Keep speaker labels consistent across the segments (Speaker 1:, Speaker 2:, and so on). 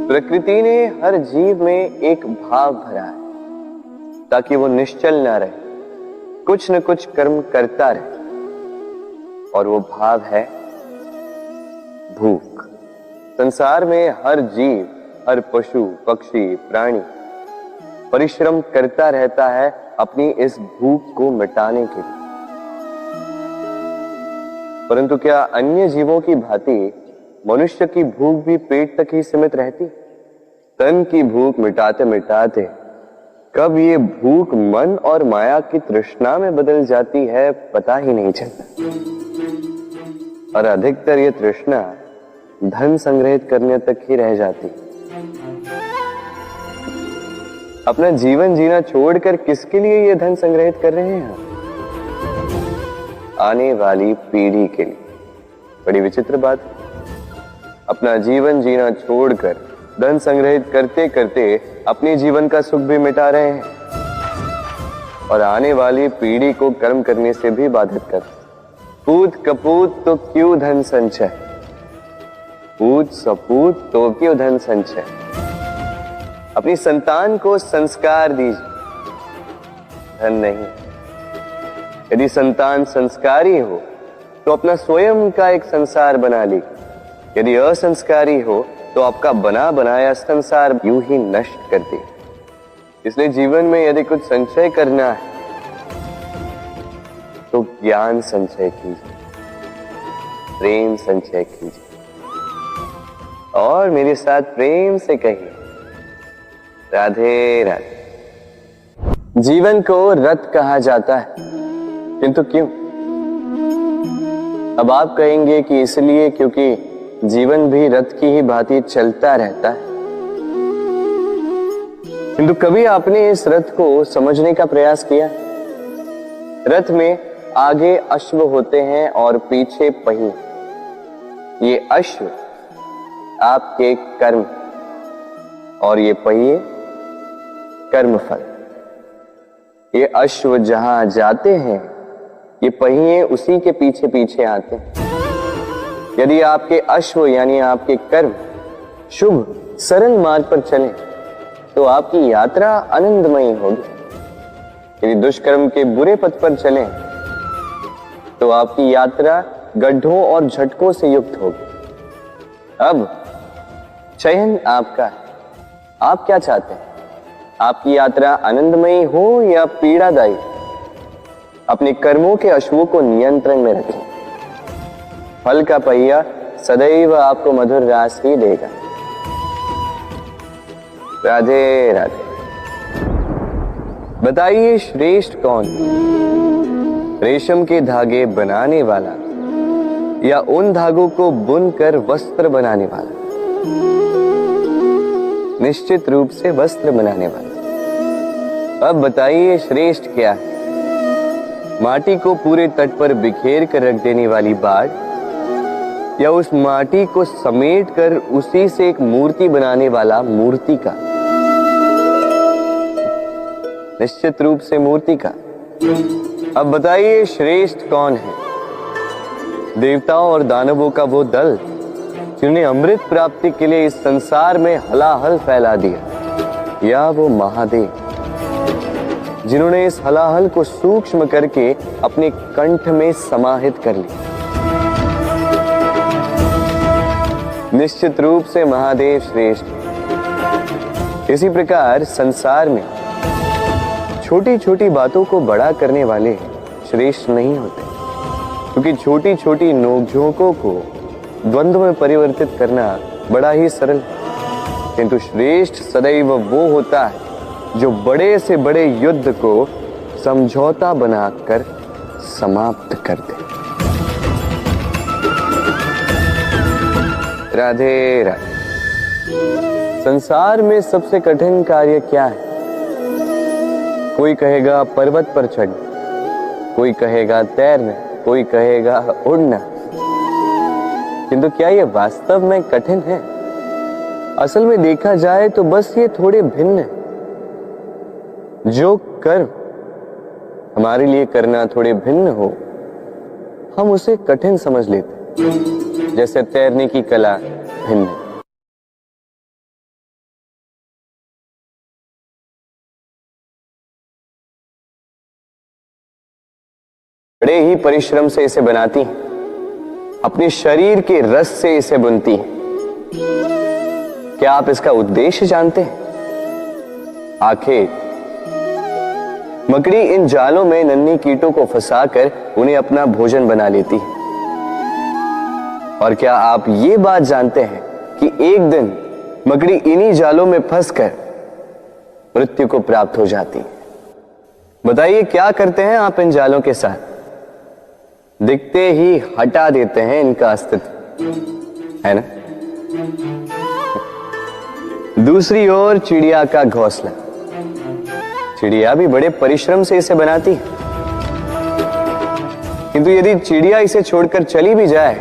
Speaker 1: प्रकृति ने हर जीव में एक भाव भरा है ताकि वो निश्चल ना रहे, कुछ न कुछ कर्म करता रहे। और वो भाव है भूख। संसार में हर जीव, हर पशु पक्षी प्राणी परिश्रम करता रहता है अपनी इस भूख को मिटाने के लिए। परंतु क्या अन्य जीवों की भांति मनुष्य की भूख भी पेट तक ही सीमित रहती? तन की भूख मिटाते मिटाते कब ये भूख मन और माया की तृष्णा में बदल जाती है पता ही नहीं चलता। और अधिकतर ये तृष्णा धन संग्रहित करने तक ही रह जाती। अपना जीवन जीना छोड़कर किसके लिए ये धन संग्रहित कर रहे हैं? आने वाली पीढ़ी के लिए। बड़ी विचित्र बात है। अपना जीवन जीना छोड़कर धन संग्रहित करते करते अपने जीवन का सुख भी मिटा रहे हैं और आने वाली पीढ़ी को कर्म करने से भी बाधित कर। पूत कपूत तो क्यों धन संचय, पूत सपूत तो क्यों धन संचय। अपनी संतान को संस्कार दीजिए, धन नहीं। यदि संतान संस्कारी हो तो अपना स्वयं का एक संसार बना ली। यदि असंस्कारी हो तो आपका बना बनाया संसार यूं ही नष्ट कर दे। इसलिए जीवन में यदि कुछ संचय करना है तो ज्ञान संचय कीजिए, प्रेम संचय कीजिए और मेरे साथ प्रेम से कहिए राधे राधे। जीवन को रथ कहा जाता है, किंतु क्यों? अब आप कहेंगे कि इसलिए क्योंकि जीवन भी रथ की ही भांति चलता रहता है। किंतु कभी आपने इस रथ को समझने का प्रयास किया? रथ में आगे अश्व होते हैं और पीछे पहिए। ये अश्व आपके कर्म और ये पहिए कर्मफल। ये अश्व जहां जाते हैं ये पहिए उसी के पीछे पीछे आते हैं। यदि आपके अश्व यानी आपके कर्म शुभ सरल मार्ग पर चले तो आपकी यात्रा आनंदमयी होगी। यदि दुष्कर्म के बुरे पथ पर चले तो आपकी यात्रा गड्ढों और झटकों से युक्त होगी। अब चयन आपका है, आप क्या चाहते हैं? आपकी यात्रा आनंदमयी हो या पीड़ादायी? अपने कर्मों के अश्वों को नियंत्रण में रखें। फल का पहिया सदैव आपको मधुर रास ही देगा। राधे राधे। बताइए श्रेष्ठ कौन? रेशम के धागे बनाने वाला या उन धागों को बुनकर वस्त्र बनाने वाला? निश्चित रूप से वस्त्र बनाने वाला। अब बताइए श्रेष्ठ क्या है? माटी को पूरे तट पर बिखेर कर रख देने वाली बाढ़ या उस माटी को समेट कर उसी से एक मूर्ति बनाने वाला मूर्तिकार? निश्चित रूप से मूर्तिकार। अब बताइए श्रेष्ठ कौन है? देवताओं और दानवों का वो दल जिन्हें अमृत प्राप्ति के लिए इस संसार में हलाहल फैला दिया, या वो महादेव जिन्होंने इस हलाहल को सूक्ष्म करके अपने कंठ में समाहित कर लिया? निश्चित रूप से महादेव श्रेष्ठ। इसी प्रकार संसार में छोटी छोटी बातों को बड़ा करने वाले श्रेष्ठ नहीं होते, क्योंकि छोटी छोटी नोकझोंकों को द्वंद्व में परिवर्तित करना बड़ा ही सरल है। किंतु श्रेष्ठ सदैव वो होता है जो बड़े से बड़े युद्ध को समझौता बनाकर समाप्त कर दे। राधे राधे। संसार में सबसे कठिन कार्य क्या है? कोई कहेगा पर्वत पर चढ़ना, कोई कहेगा तैरना, कोई कहेगा उड़ना। किंतु क्या ये वास्तव में कठिन है? असल में देखा जाए तो बस ये थोड़े भिन्न है। जो कर्म हमारे लिए करना थोड़े भिन्न हो हम उसे कठिन समझ लेते, जैसे तैरने की कला भिन्न है। बड़े ही परिश्रम से इसे बनाती हैं, अपने शरीर के रस से इसे बुनती हैं। क्या आप इसका उद्देश्य जानते हैं? आखिर मकड़ी इन जालों में नन्ही कीटों को फंसाकर उन्हें अपना भोजन बना लेती है। और क्या आप ये बात जानते हैं कि एक दिन मकड़ी इन्हीं जालों में फंसकर मृत्यु को प्राप्त हो जाती है? बताइए क्या करते हैं आप इन जालों के साथ? दिखते ही हटा देते हैं इनका अस्तित्व, है ना? दूसरी ओर चिड़िया का घोंसला। चिड़िया भी बड़े परिश्रम से इसे बनाती है, किंतु यदि चिड़िया इसे छोड़कर चली भी जाए,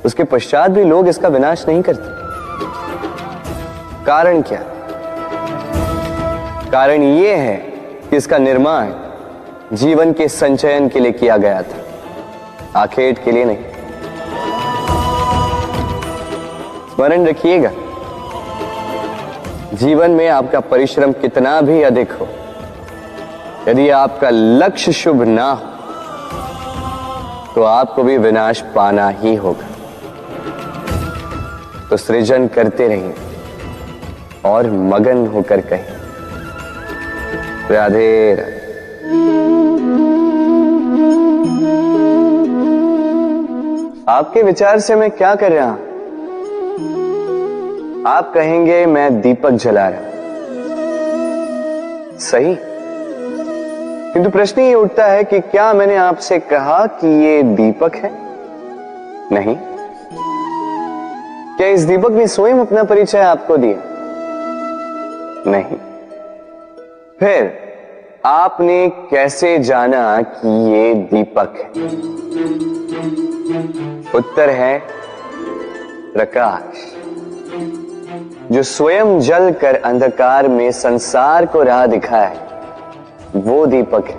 Speaker 1: उसके पश्चात भी लोग इसका विनाश नहीं करते। कारण क्या? कारण यह है कि इसका निर्माण जीवन के संचयन के लिए किया गया था, आखेट के लिए नहीं। स्मरण रखिएगा, जीवन में आपका परिश्रम कितना भी अधिक हो, यदि आपका लक्ष्य शुभ ना हो तो आपको भी विनाश पाना ही होगा। तो सृजन करते रहिए और मगन होकर कहिए राधे राधे। आपके विचार से मैं क्या कर रहा हूं? आप कहेंगे मैं दीपक जला रहा हूं। सही, किंतु प्रश्न ये उठता है कि क्या मैंने आपसे कहा कि ये दीपक है? नहीं। क्या इस दीपक ने स्वयं अपना परिचय आपको दिया? नहीं। फिर आपने कैसे जाना कि ये दीपक है? उत्तर है प्रकाश, जो स्वयं जलकर अंधकार में संसार को राह दिखाए, वो दीपक है।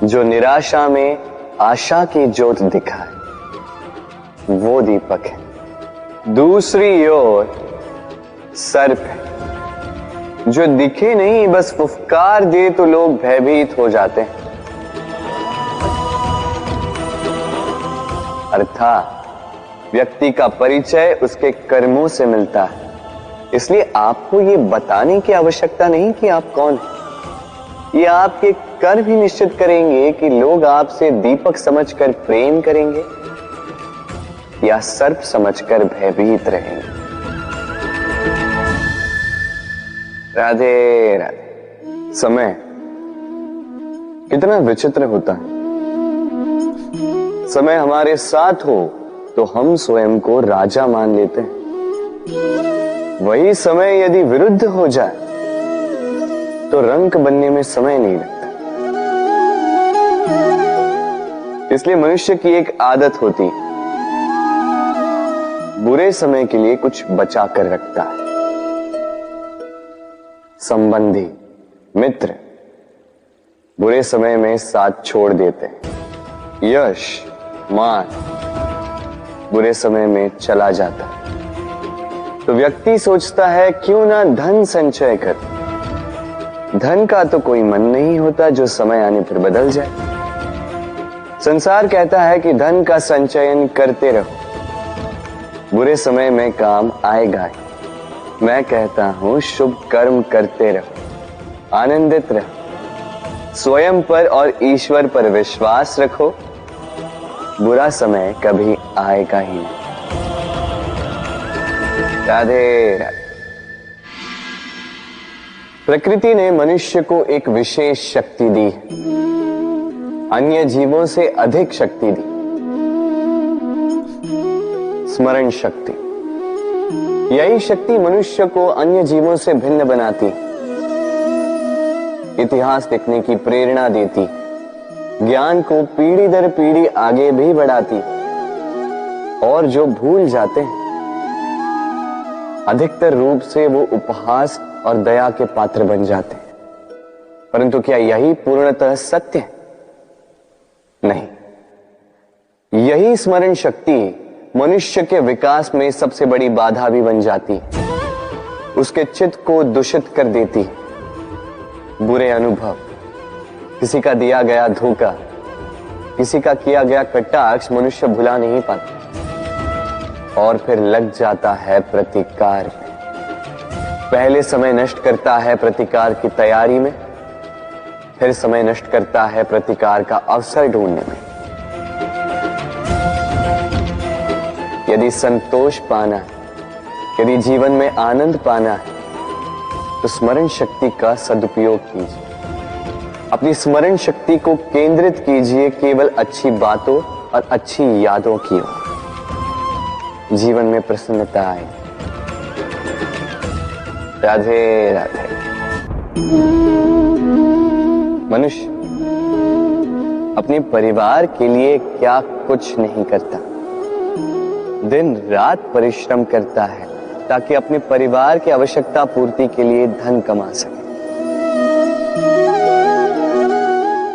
Speaker 1: जो निराशा में आशा की ज्योत दिखाए, वो दीपक है। दूसरी ओर सर्प है, जो दिखे नहीं, बस फुफकार दे तो लोग भयभीत हो जाते हैं। अर्थात व्यक्ति का परिचय उसके कर्मों से मिलता है, इसलिए आपको ये बताने की आवश्यकता नहीं कि आप कौन हैं। ये आपके कर्म ही निश्चित करेंगे कि लोग आपसे दीपक समझकर प्रेम करेंगे या सर्प समझकर भयभीत रहेंगे। राधे राधे। समय कितना विचित्र होता है। समय हमारे साथ हो तो हम स्वयं को राजा मान लेते हैं। वही समय यदि विरुद्ध हो जाए तो रंक बनने में समय नहीं लगता। इसलिए मनुष्य की एक आदत होती है, बुरे समय के लिए कुछ बचा कर रखता है। संबंधी, मित्र बुरे समय में साथ छोड़ देते हैं। यश, मान बुरे समय में चला जाता है। तो व्यक्ति सोचता है क्यों ना धन संचय कर। धन का तो कोई मन नहीं होता जो समय आने पर बदल जाए। संसार कहता है कि धन का संचयन करते रहो, बुरे समय में काम आएगा। मैं कहता हूं शुभ कर्म करते रहो, आनंदित रहो, स्वयं पर और ईश्वर पर विश्वास रखो, बुरा समय कभी आएगा ही नहीं। राधे राधे। प्रकृति ने मनुष्य को एक विशेष शक्ति दी है, अन्य जीवों से अधिक शक्ति दी, स्मरण शक्ति। यही शक्ति मनुष्य को अन्य जीवों से भिन्न बनाती, इतिहास लिखने की प्रेरणा देती, ज्ञान को पीढ़ी दर पीढ़ी आगे भी बढ़ाती। और जो भूल जाते हैं अधिकतर रूप से वो उपहास और दया के पात्र बन जाते हैं। परंतु क्या यही पूर्णतः सत्य है? नहीं। यही स्मरण शक्ति मनुष्य के विकास में सबसे बड़ी बाधा भी बन जाती है, उसके चित्त को दूषित कर देती। बुरे अनुभव, किसी का दिया गया धोखा, किसी का किया गया कटाक्ष मनुष्य भुला नहीं पाता और फिर लग जाता है प्रतिकार में। पहले समय नष्ट करता है प्रतिकार की तैयारी में, फिर समय नष्ट करता है प्रतिकार का अवसर ढूंढने में। यदि संतोष पाना है, यदि जीवन में आनंद पाना है, तो स्मरण शक्ति का सदुपयोग कीजिए। अपनी स्मरण शक्ति को केंद्रित कीजिए केवल अच्छी बातों और अच्छी यादों की ओर। जीवन में प्रसन्नता आए। राधे राधे। मनुष्य अपने परिवार के लिए क्या कुछ नहीं करता, दिन रात परिश्रम करता है ताकि अपने परिवार की आवश्यकता पूर्ति के लिए धन कमा सके।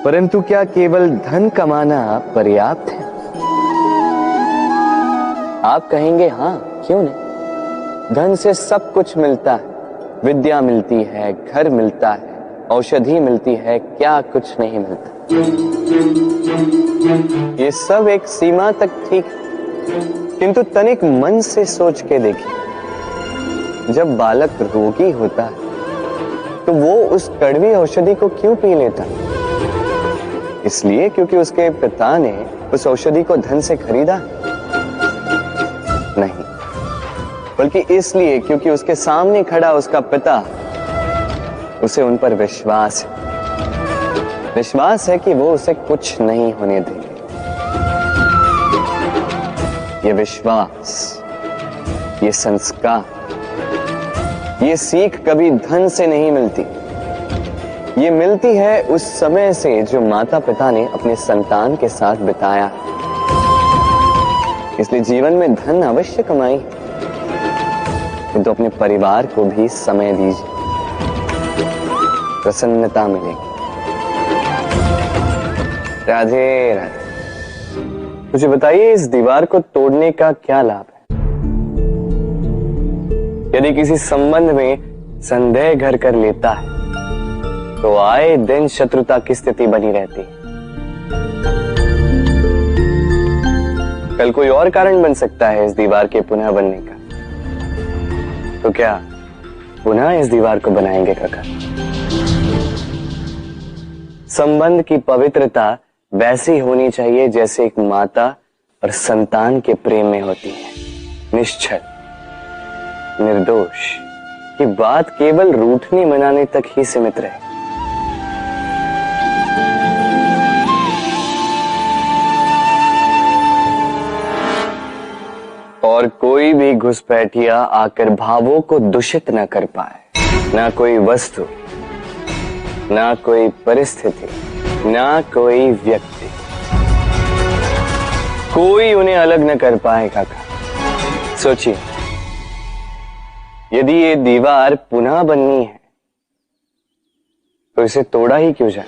Speaker 1: परंतु क्या केवल धन कमाना पर्याप्त है? आप कहेंगे हाँ, क्यों नहीं। धन से सब कुछ मिलता है, विद्या मिलती है, घर मिलता है, औषधि मिलती है, क्या कुछ नहीं मिलता। ये सब एक सीमा तक ठीक है, किंतु तनिक मन से सोच के देखिए, जब बालक रोगी होता है तो वो उस कड़वी औषधि को क्यों पी लेता? इसलिए क्योंकि उसके पिता ने उस औषधि को धन से खरीदा नहीं, बल्कि इसलिए क्योंकि उसके सामने खड़ा उसका पिता, उसे उन पर विश्वास है। विश्वास है कि वो उसे कुछ नहीं होने देंगे। ये विश्वास, ये संस्कार, ये सीख कभी धन से नहीं मिलती। ये मिलती है उस समय से जो माता पिता ने अपने संतान के साथ बिताया। इसलिए जीवन में धन अवश्य कमाई, किंतु अपने परिवार को भी समय दीजिए, प्रसन्नता मिलेगी। राधे राधे। मुझे बताइए, इस दीवार को तोड़ने का क्या लाभ है? यदि किसी संबंध में संदेह घर कर लेता है तो आए दिन शत्रुता की स्थिति बनी रहती है। कल कोई और कारण बन सकता है इस दीवार के पुनः बनने का। तो क्या पुनः इस दीवार को बनाएंगे काका? संबंध की पवित्रता वैसी होनी चाहिए जैसे एक माता और संतान के प्रेम में होती है। निश्चल, निर्दोष, कि बात केवल रूठने मनाने तक ही सीमित रहे। और कोई भी घुसपैठिया आकर भावों को दूषित न कर पाए। ना कोई वस्तु, ना कोई परिस्थिति, ना कोई व्यक्ति, कोई उन्हें अलग न कर पाए काका। सोचिए, यदि ये दीवार पुनः बननी है तो इसे तोड़ा ही क्यों जाए?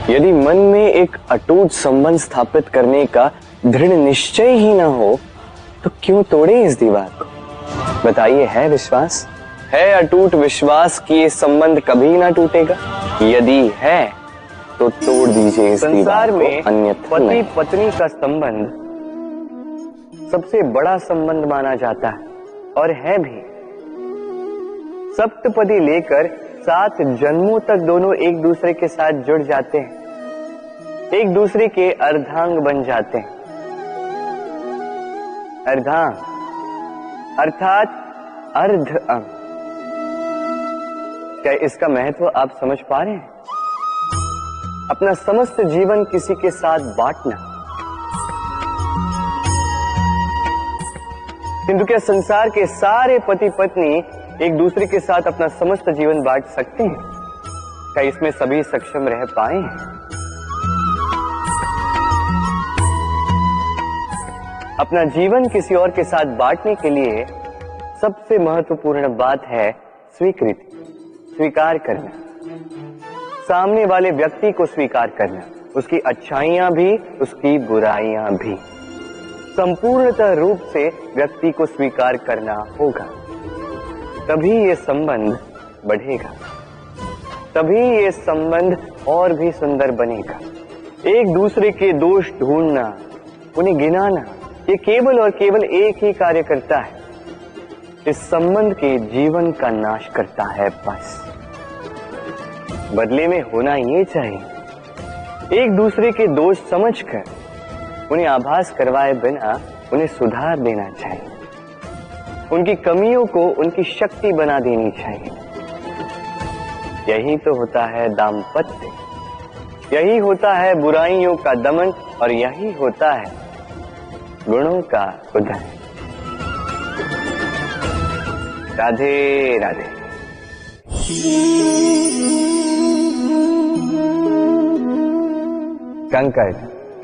Speaker 1: यदि मन में एक अटूट संबंध स्थापित करने का दृढ़ निश्चय ही ना हो तो क्यों तोड़े इस दीवार को? बताइए, है विश्वास, है अटूट विश्वास कि ये संबंध कभी ना टूटेगा? यदि है तो तोड़ दीजिए इस दीवार को, अन्यथा पति पत्नी का संबंध सबसे बड़ा संबंध माना जाता है और है भी। सप्तपदी लेकर 7 जन्मों तक दोनों एक दूसरे के साथ जुड़ जाते हैं, एक दूसरे के अर्धांग बन जाते हैं। अर्धांग अर्थात अर्ध अंग। क्या इसका महत्व आप समझ पा रहे हैं? अपना समस्त जीवन किसी के साथ बांटना। किंतु क्या संसार के सारे पति पत्नी एक दूसरे के साथ अपना समस्त जीवन बांट सकते हैं? क्या इसमें सभी सक्षम रह पाए हैं? अपना जीवन किसी और के साथ बांटने के लिए सबसे महत्वपूर्ण बात है स्वीकृति, स्वीकार करना। सामने वाले व्यक्ति को स्वीकार करना, उसकी अच्छाइयां भी, उसकी बुराइयां भी। संपूर्णतः रूप से व्यक्ति को स्वीकार करना होगा, तभी ये संबंध बढ़ेगा, तभी ये संबंध और भी सुंदर बनेगा। एक दूसरे के दोष ढूंढना, उन्हें गिनाना, ये केवल और केवल एक ही कार्य करता है, इस संबंध के जीवन का नाश करता है। बस बदले में होना ये चाहिए, एक दूसरे के दोष समझकर उन्हें आभास करवाए बिना उन्हें सुधार देना चाहिए, उनकी कमियों को उनकी शक्ति बना देनी चाहिए। यही तो होता है दाम्पत्य, यही होता है बुराइयों का दमन, और यही होता है गुणों का उदय। राधे राधे। कंकड़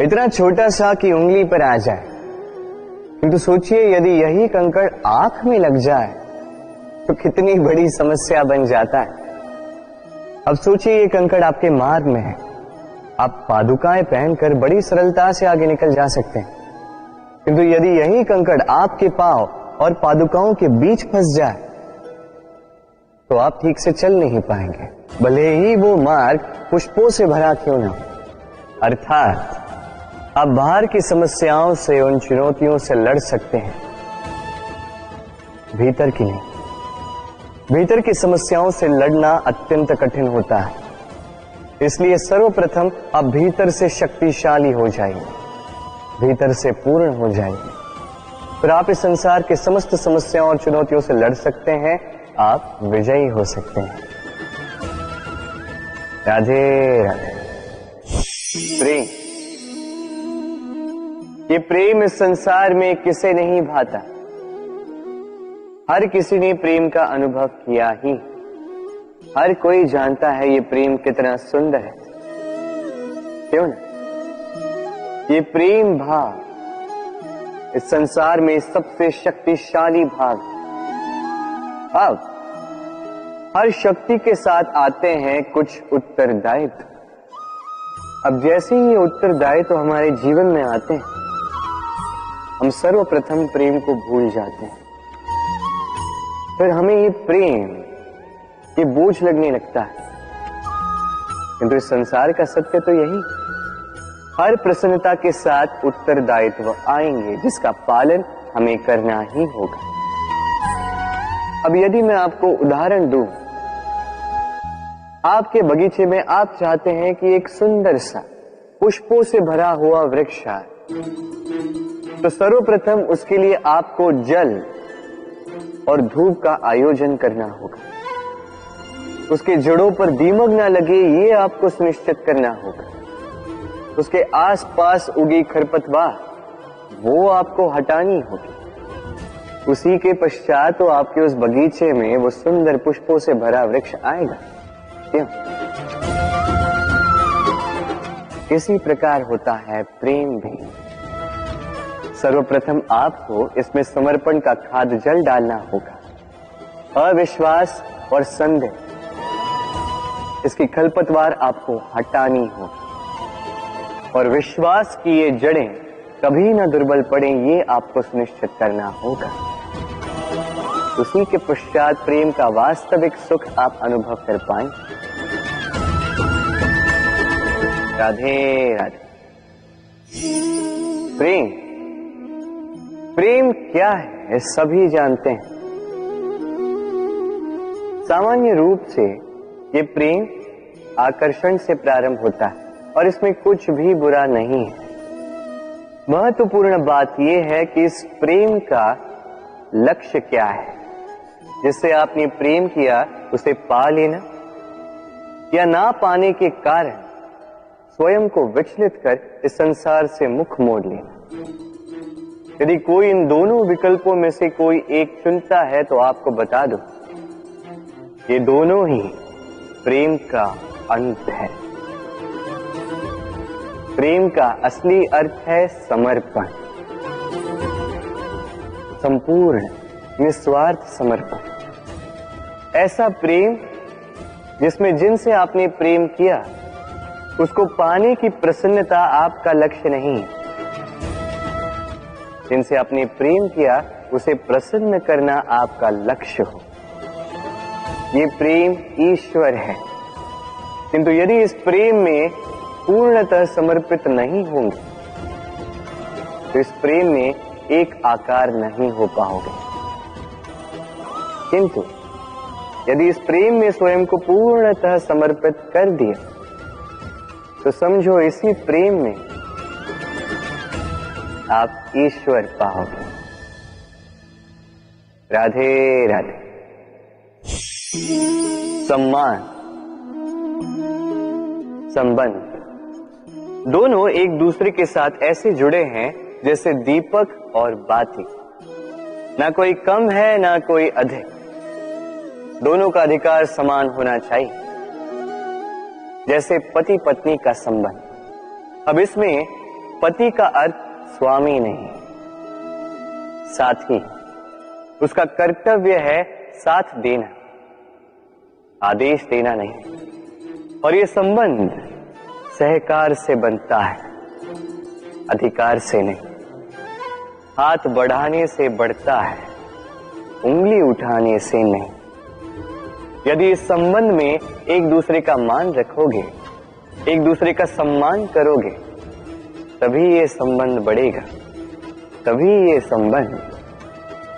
Speaker 1: इतना छोटा सा कि उंगली पर आ जाए, किंतु सोचिए यदि यही कंकड़ आंख में लग जाए तो कितनी बड़ी समस्या बन जाता है। अब सोचिए ये कंकड़ आपके मार्ग में है, आप पादुकाएं पहनकर बड़ी सरलता से आगे निकल जा सकते हैं, किंतु यदि यही कंकड़ आपके पांव और पादुकाओं के बीच फंस जाए तो आप ठीक से चल नहीं पाएंगे, भले ही वो मार्ग पुष्पों से भरा क्यों ना हो। अर्थात आप बाहर की समस्याओं से, उन चुनौतियों से लड़ सकते हैं, भीतर की नहीं। भीतर की समस्याओं से लड़ना अत्यंत कठिन होता है, इसलिए सर्वप्रथम आप भीतर से शक्तिशाली हो जाइए, भीतर से पूर्ण हो जाइए, फिर आप इस संसार के समस्त समस्याओं और चुनौतियों से लड़ सकते हैं, आप विजयी हो सकते हैं। राधे राधे। प्रेम, ये प्रेम इस संसार में किसे नहीं भाता, हर किसी ने प्रेम का अनुभव किया ही, हर कोई जानता है ये प्रेम कितना सुंदर है, क्यों ना। ये प्रेम भाव इस संसार में सबसे शक्तिशाली भाव। अब हर शक्ति के साथ आते हैं कुछ उत्तरदायित्व। अब जैसे ही ये उत्तरदायित्व हमारे जीवन में आते हैं, हम सर्वप्रथम प्रेम को भूल जाते हैं, फिर हमें ये प्रेम, ये बोझ लगने लगता है। किंतु इस संसार का सत्य तो यही, हर प्रसन्नता के साथ उत्तरदायित्व आएंगे जिसका पालन हमें करना ही होगा। अब यदि मैं आपको उदाहरण दूं, आपके बगीचे में आप चाहते हैं कि एक सुंदर सा पुष्पों से भरा हुआ वृक्ष आए, तो सर्वप्रथम उसके लिए आपको जल और धूप का आयोजन करना होगा, उसके जड़ों पर दीमक ना लगे ये आपको सुनिश्चित करना होगा, उसके आसपास उगी खरपतवार वो आपको हटानी होगी, उसी के पश्चात तो आपके उस बगीचे में वो सुंदर पुष्पों से भरा वृक्ष आएगा। क्यों? इसी प्रकार होता है प्रेम भी। सर्वप्रथम आपको इसमें समर्पण का खाद जल डालना होगा, अविश्वास और संदेह, इसकी खरपतवार आपको हटानी होगी, और विश्वास की ये जड़ें कभी ना दुर्बल पड़े ये आपको सुनिश्चित करना होगा। उसी के पश्चात प्रेम का वास्तविक सुख आप अनुभव कर पाएंगे। राधे राधे। प्रेम, प्रेम क्या है सभी जानते हैं। सामान्य रूप से ये प्रेम आकर्षण से प्रारंभ होता है और इसमें कुछ भी बुरा नहीं है। महत्वपूर्ण बात यह है कि इस प्रेम का लक्ष्य क्या है। जिससे आपने प्रेम किया उसे पा लेना या ना पाने के कारण स्वयं को विचलित कर इस संसार से मुख मोड़ लेना। यदि कोई इन दोनों विकल्पों में से कोई एक चुनता है तो आपको बता दो, ये दोनों ही प्रेम का अंत है। प्रेम का असली अर्थ है समर्पण, संपूर्ण निस्वार्थ समर्पण। ऐसा प्रेम जिसमें जिनसे आपने प्रेम किया उसको पाने की प्रसन्नता आपका लक्ष्य नहीं है। जिनसे आपने प्रेम किया उसे प्रसन्न करना आपका लक्ष्य हो। ये प्रेम ईश्वर है, किंतु यदि इस प्रेम में पूर्णतः समर्पित नहीं होंगे तो इस प्रेम में एक आकार नहीं हो पाओगे। किंतु यदि इस प्रेम में स्वयं को पूर्णतः समर्पित कर दिया तो समझो इसी प्रेम में आप ईश्वर पाओगे। राधे राधे। सम्मान, संबंध दोनों एक दूसरे के साथ ऐसे जुड़े हैं जैसे दीपक और बाती। ना कोई कम है ना कोई अधिक, दोनों का अधिकार समान होना चाहिए, जैसे पति पत्नी का संबंध। अब इसमें पति का अर्थ स्वामी नहीं, साथी। उसका कर्तव्य है साथ देना, आदेश देना नहीं। और ये संबंध सहकार से बनता है, अधिकार से नहीं। हाथ बढ़ाने से बढ़ता है, उंगली उठाने से नहीं। यदि इस संबंध में एक दूसरे का मान रखोगे, एक दूसरे का सम्मान करोगे, तभी ये संबंध बढ़ेगा, तभी ये संबंध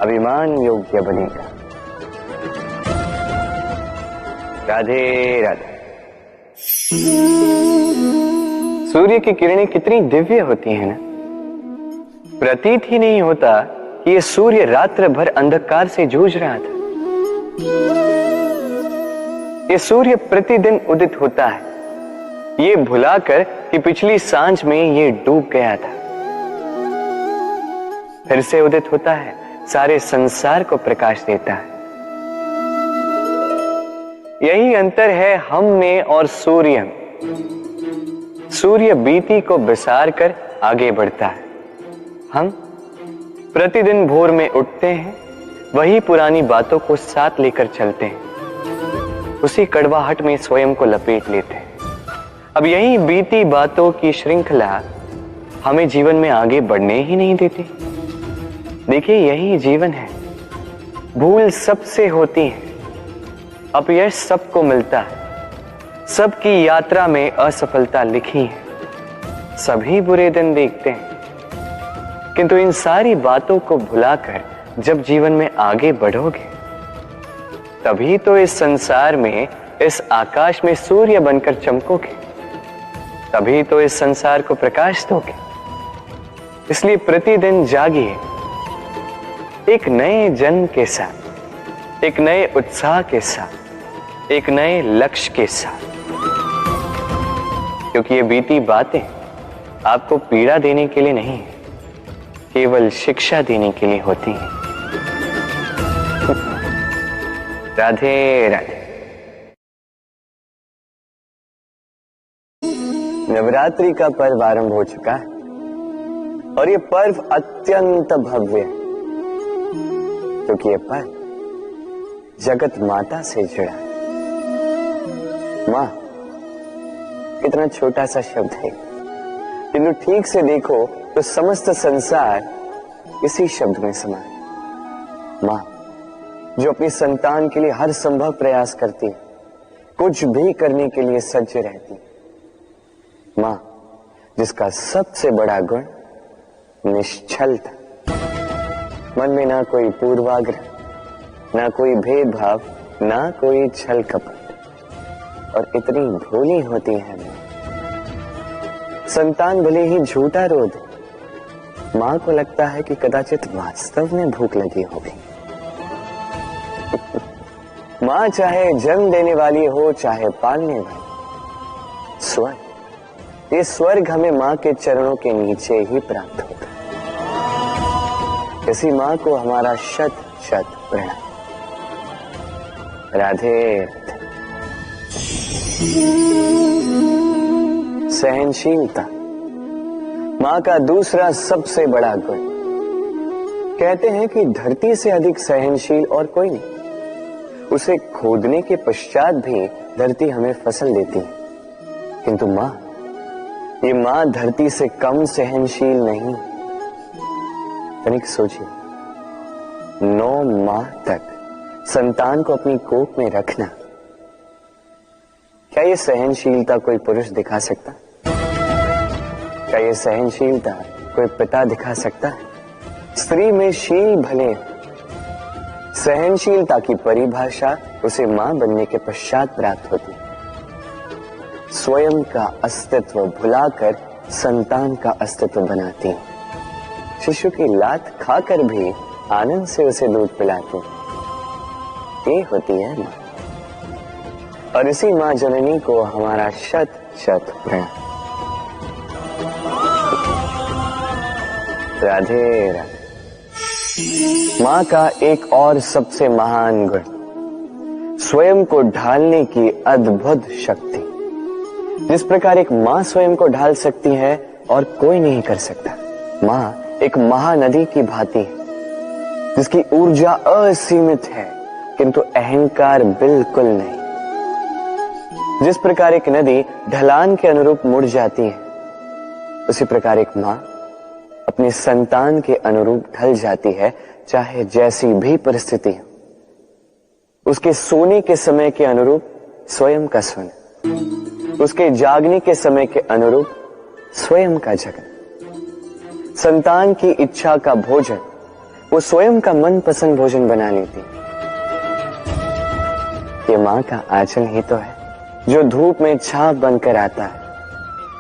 Speaker 1: अभिमान योग्य बनेगा। राधे राधे। सूर्य की किरणें कितनी दिव्य होती हैं ना। प्रतीत ही नहीं होता कि ये सूर्य रात्र भर अंधकार से जूझ रहा था। ये सूर्य प्रतिदिन उदित होता है, ये भुलाकर कि पिछली सांझ में ये डूब गया था। फिर से उदित होता है, सारे संसार को प्रकाश देता है। यही अंतर है हम में और सूर्य में। सूर्य बीती को बिसार कर आगे बढ़ता है, हम प्रतिदिन भोर में उठते हैं, वही पुरानी बातों को साथ लेकर चलते हैं, उसी कड़वाहट में स्वयं को लपेट लेते हैं। अब यही बीती बातों की श्रृंखला हमें जीवन में आगे बढ़ने ही नहीं देती। देखिए, यही जीवन है। भूल सबसे होती है, अपयश सबको मिलता है, सबकी यात्रा में असफलता लिखी है, सभी बुरे दिन देखते हैं। किंतु इन सारी बातों को भुलाकर जब जीवन में आगे बढ़ोगे, तभी तो इस संसार में, इस आकाश में सूर्य बनकर चमकोगे, तभी तो इस संसार को प्रकाश दोगे। इसलिए प्रतिदिन जागिए, एक नए जन्म के साथ, एक नए उत्साह के साथ, एक नए लक्ष्य के साथ। क्योंकि ये बीती बातें आपको पीड़ा देने के लिए नहीं, केवल शिक्षा देने के लिए होती हैं। राधे राधे। नवरात्रि का पर्व आरंभ हो चुका है और ये पर्व अत्यंत भव्य है, क्योंकि ये पर्व जगत माता से जुड़ा है। मां कितना छोटा सा शब्द है, किंतु ठीक से देखो तो समस्त संसार इसी शब्द में समा है। मां जो अपनी संतान के लिए हर संभव प्रयास करती है, कुछ भी करने के लिए सज्ज रहती है। मां जिसका सबसे बड़ा गुण निश्चलता, मन में ना कोई पूर्वाग्रह, ना कोई भेदभाव, ना कोई छल कपट, और इतनी भोली होती है मां। संतान भले ही झूठा रो दे, मां को लगता है कि कदाचित वास्तव में भूख लगी होगी। मां चाहे जन्म देने वाली हो, चाहे पालने वाली, स्वर्ग, ये स्वर्ग हमें मां के चरणों के नीचे ही प्राप्त होता है। इसी मां को हमारा शत शत प्रणाम। राधे। सहनशीलता मां का दूसरा सबसे बड़ा गुण। कहते हैं कि धरती से अधिक सहनशील और कोई नहीं। उसे खोदने के पश्चात भी धरती हमें फसल देती है, किंतु मां, ये मां धरती से कम सहनशील नहीं। तनिक सोचिए, 9 माह तक संतान को अपनी कोख में रखना, क्या ये सहनशीलता कोई पुरुष दिखा सकता? क्या ये सहनशीलता कोई पिता दिखा सकता है? स्त्री में शील भले, सहनशीलता की परिभाषा उसे मां बनने के पश्चात प्राप्त होती। स्वयं का अस्तित्व भुलाकर संतान का अस्तित्व बनाती है। शिशु की लात खाकर भी आनंद से उसे दूध पिलाती। ये होती है मां, और इसी मां जननी को हमारा शत शत प्रणाम। राधे राधे। मां का एक और सबसे महान गुण स्वयं को ढालने की अद्भुत शक्ति। जिस प्रकार एक मां स्वयं को ढाल सकती है और कोई नहीं कर सकता। मां एक महानदी की भांति है जिसकी ऊर्जा असीमित है किंतु अहंकार बिल्कुल नहीं। जिस प्रकार एक नदी ढलान के अनुरूप मुड़ जाती है, उसी प्रकार एक मां अपने संतान के अनुरूप ढल जाती है, चाहे जैसी भी परिस्थिति हो। उसके सोने के समय के अनुरूप स्वयं का सोना, उसके जागने के समय के अनुरूप स्वयं का जगना। संतान की इच्छा का भोजन वो स्वयं का मनपसंद भोजन बना लेती। ये मां का आंचल ही तो है जो धूप में छाप बनकर आता है,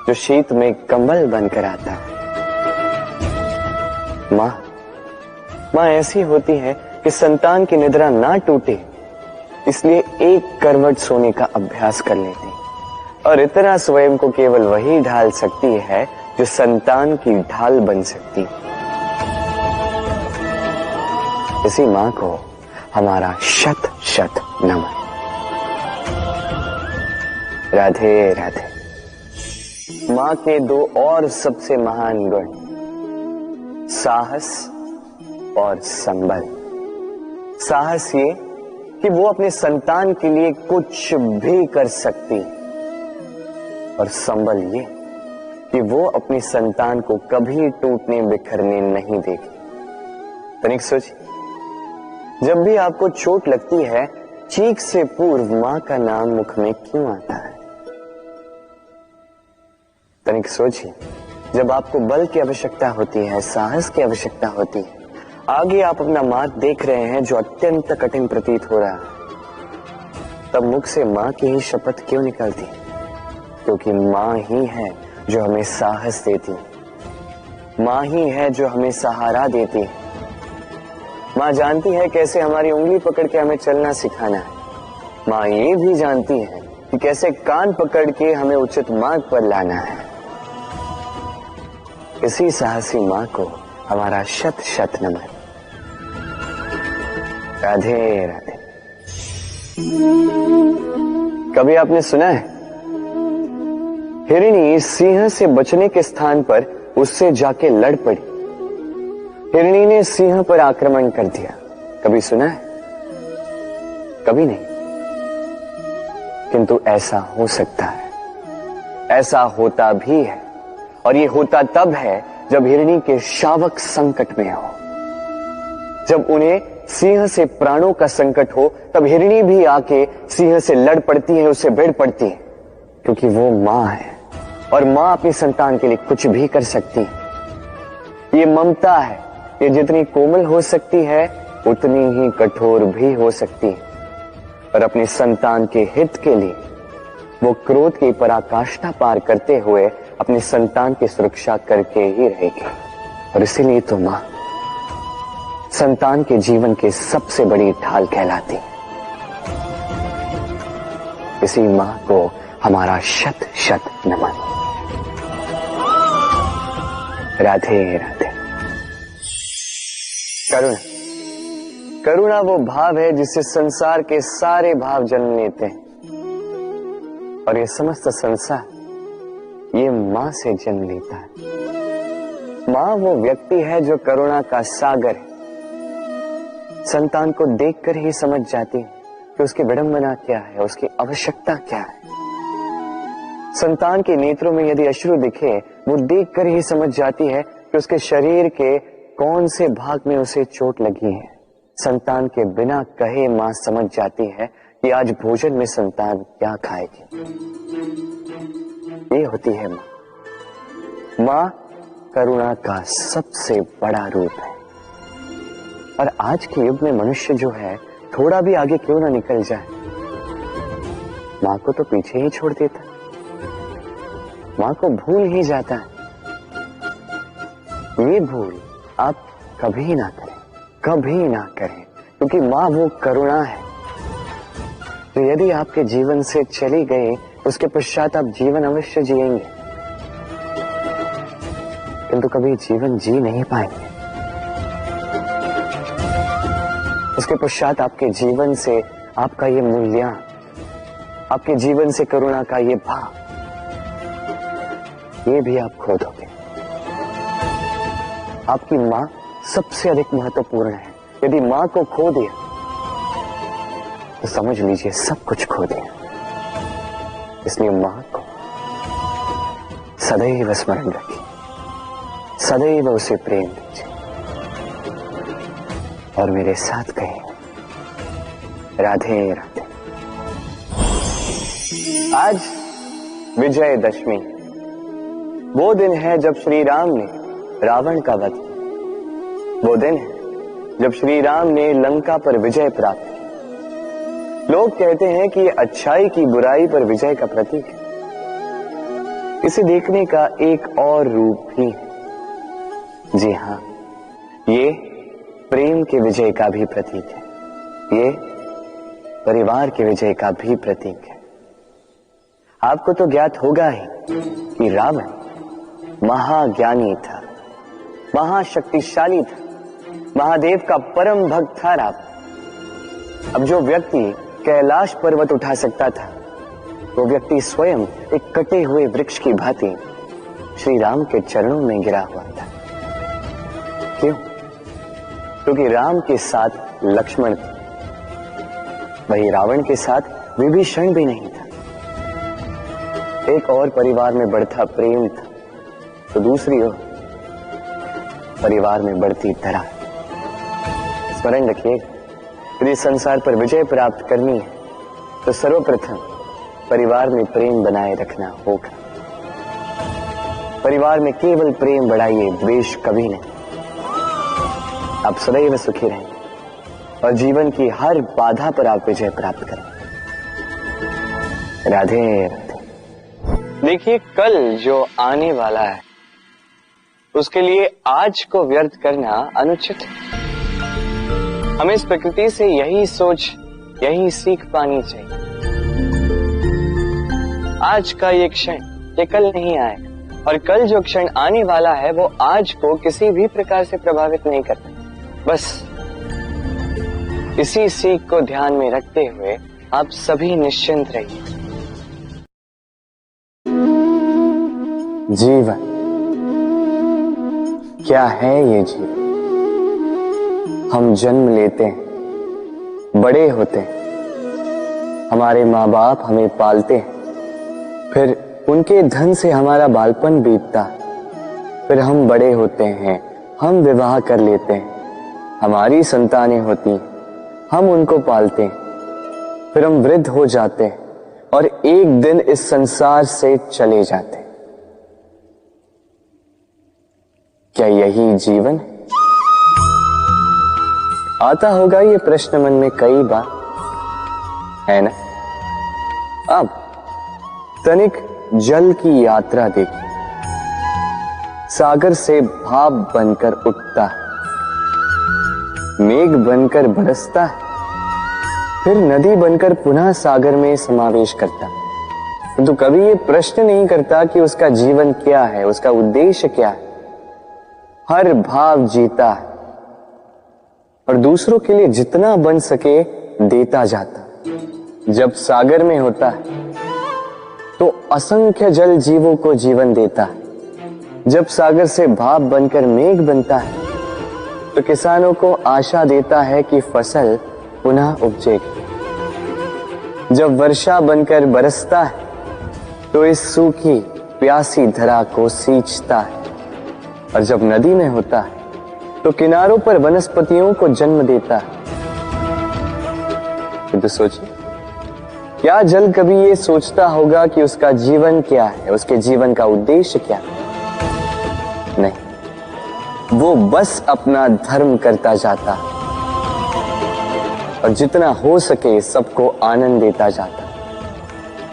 Speaker 1: जो शीत में कंबल बनकर आता है। मां ऐसी होती है कि संतान की निद्रा ना टूटे, इसलिए एक करवट सोने का अभ्यास कर लेती, और इतना स्वयं को केवल वही ढाल सकती है जो संतान की ढाल बन सकती। इसी मां को हमारा शत शत नमन। राधे राधे। मां के दो और सबसे महान गुण साहस और संबल। साहस ये कि वो अपने संतान के लिए कुछ भी कर सकती, और संबल ये कि वो अपनी संतान को कभी टूटने बिखरने नहीं देगी। तनिक सोचिए, जब भी आपको चोट लगती है, चीख से पूर्व मां का नाम मुख में क्यों आता है? तनिक सोचिए, जब आपको बल की आवश्यकता होती है, साहस की आवश्यकता होती है, आगे आप अपना मार्ग देख रहे हैं जो अत्यंत कठिन प्रतीत हो रहा है, तब मुख से मां की ही शपथ क्यों निकलती? क्योंकि मां ही है जो हमें साहस देती, मां ही है जो हमें सहारा देती। मां जानती है कैसे हमारी उंगली पकड़ के हमें चलना सिखाना है। मां ये भी जानती है कि कैसे कान पकड़ के हमें उचित मार्ग पर लाना है। इसी साहसी मां को हमारा शत शत नमन। राधे राधे। कभी आपने सुना है हिरणी सिंह से बचने के स्थान पर उससे जाके लड़ पड़ी? हिरणी ने सिंह पर आक्रमण कर दिया। कभी सुना है? कभी नहीं। किंतु ऐसा हो सकता है, ऐसा होता भी है, और ये होता तब है जब हिरणी के शावक संकट में हो। जब उन्हें सिंह से प्राणों का संकट हो, तब हिरणी भी आके सिंह से लड़ पड़ती है, उससे भिड़ पड़ती है, क्योंकि वो मां है और मां अपनी संतान के लिए कुछ भी कर सकती है। ये ममता है, ये जितनी कोमल हो सकती है उतनी ही कठोर भी हो सकती है, और अपनी संतान के हित के लिए वो क्रोध की पराकाष्ठा पार करते हुए अपनी संतान की सुरक्षा करके ही रहेगी। और इसीलिए तो मां संतान के जीवन की सबसे बड़ी ढाल कहलाती। इसी मां को हमारा शत शत नमन। राधे राधे। करुणा, करुणा वो भाव है जिससे संसार के सारे भाव जन्म लेते हैं, और ये समस्त संसार ये मां से जन्म लेता है। मां वो व्यक्ति है जो करुणा का सागर है। संतान को देखकर ही समझ जाती है कि उसकी विडंबना क्या है, उसकी आवश्यकता क्या है। संतान के नेत्रों में यदि अश्रु दिखे, वो देखकर ही समझ जाती है कि उसके शरीर के कौन से भाग में उसे चोट लगी है। संतान के बिना कहे मां समझ जाती है कि आज भोजन में संतान क्या खाएगी। ये होती है मां। मां करुणा का सबसे बड़ा रूप है। और आज के युग में मनुष्य जो है थोड़ा भी आगे क्यों ना निकल जाए, मां को तो पीछे ही छोड़ देता, मां को भूल ही जाता है। ये भूल आप कभी ना करें, कभी ना करें, क्योंकि मां वो करुणा है जो यदि आपके जीवन से चली गई उसके पश्चात आप जीवन अवश्य जिएंगे, किंतु कभी जीवन जी नहीं पाएंगे। उसके पश्चात आपके जीवन से आपका ये मूल्य, आपके जीवन से करुणा का ये भाव, ये भी आप खो दोगे। आपकी मां सबसे अधिक महत्वपूर्ण है। यदि मां को खो दिया तो समझ लीजिए सब कुछ खो दिया। इसलिए मां को सदैव स्मरण रखिए, सदैव उसे प्रेम दीजिए और मेरे साथ कहिए राधे राधे। आज विजयदशमी, वो दिन है जब श्री राम ने रावण का वध किया। वो दिन है जब श्री राम ने लंका पर विजय प्राप्त की। लोग कहते हैं कि ये अच्छाई की बुराई पर विजय का प्रतीक है। इसे देखने का एक और रूप भी है। जी हां, ये प्रेम के विजय का भी प्रतीक है, ये परिवार के विजय का भी प्रतीक है। आपको तो ज्ञात होगा ही कि रावण महाज्ञानी था, महाशक्तिशाली था, महादेव का परम भक्त था रावण। अब जो व्यक्ति कैलाश पर्वत उठा सकता था, वो व्यक्ति स्वयं एक कटे हुए वृक्ष की भांति श्री राम के चरणों में गिरा हुआ था। क्यों? क्योंकि राम के साथ लक्ष्मण था, वही रावण के साथ विभीषण भी नहीं था। एक और परिवार में बढ़ता प्रेम था, तो दूसरी ओर परिवार में बढ़ती दरार। स्मरण रखिए, यदि संसार पर विजय प्राप्त करनी है तो सर्वप्रथम परिवार में प्रेम बनाए रखना होगा। परिवार में केवल प्रेम बढ़ाइए, द्वेष कभी नहीं। आप सदैव सुखी रहेंगे और जीवन की हर बाधा पर आप विजय प्राप्त करेंगे। राधे राधे। देखिए, कल जो आने वाला है उसके लिए आज को व्यर्थ करना अनुचित है। हमें इस प्रकृति से यही सोच, यही सीख पानी चाहिए। आज का ये क्षण, ये कल नहीं आएगा, और कल जो क्षण आने वाला है वो आज को किसी भी प्रकार से प्रभावित नहीं करता। बस इसी सीख को ध्यान में रखते हुए आप सभी निश्चिंत रहिए। जीवन क्या है? ये जीवन, हम जन्म लेते हैं, बड़े होते हैं, हमारे माँ बाप हमें पालते हैं, फिर उनके धन से हमारा बालपन बीतता, फिर हम बड़े होते हैं, हम विवाह कर लेते हैं, हमारी संतानें होती हैं, हम उनको पालते हैं, फिर हम वृद्ध हो जाते हैं और एक दिन इस संसार से चले जाते हैं। क्या यही जीवन है? आता होगा ये प्रश्न मन में कई बार, है ना? अब तनिक जल की यात्रा देखिए। सागर से भाप बनकर उठता है, मेघ बनकर बरसता है, फिर नदी बनकर पुनः सागर में समावेश करता है। तो कभी ये प्रश्न नहीं करता कि उसका जीवन क्या है, उसका उद्देश्य क्या है। हर भाव जीता है और दूसरों के लिए जितना बन सके देता जाता। जब सागर में होता है तो असंख्य जल जीवों को जीवन देता है। जब सागर से भाप बनकर मेघ बनता है तो किसानों को आशा देता है कि फसल पुनः उपजेगी। जब वर्षा बनकर बरसता है तो इस सूखी प्यासी धरा को सींचता है। और जब नदी में होता है तो किनारों पर वनस्पतियों को जन्म देता है। तो सोचिए, क्या जल कभी ये सोचता होगा कि उसका जीवन क्या है, उसके जीवन का उद्देश्य क्या है? वो बस अपना धर्म करता जाता और जितना हो सके सबको आनंद देता जाता।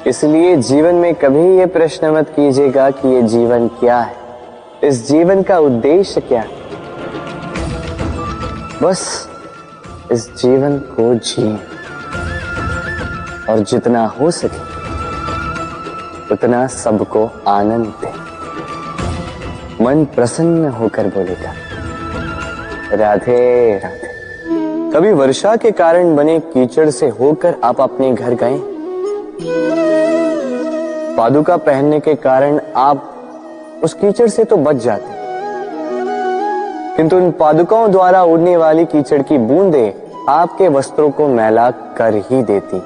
Speaker 1: इसलिए जीवन में कभी ये प्रश्न मत कीजिएगा कि ये जीवन क्या है, इस जीवन का उद्देश्य क्या है। बस इस जीवन को जिए और जितना हो सके उतना सबको आनंद दे। मन प्रसन्न होकर बोलेगा राधे राधे। कभी वर्षा के कारण बने कीचड़ से होकर आप अपने घर गए? पादुका पहनने के कारण आप उस कीचड़ से तो बच जाते, किंतु उन पादुकाओं द्वारा उड़ने वाली कीचड़ की बूंदें आपके वस्त्रों को मैला कर ही देती।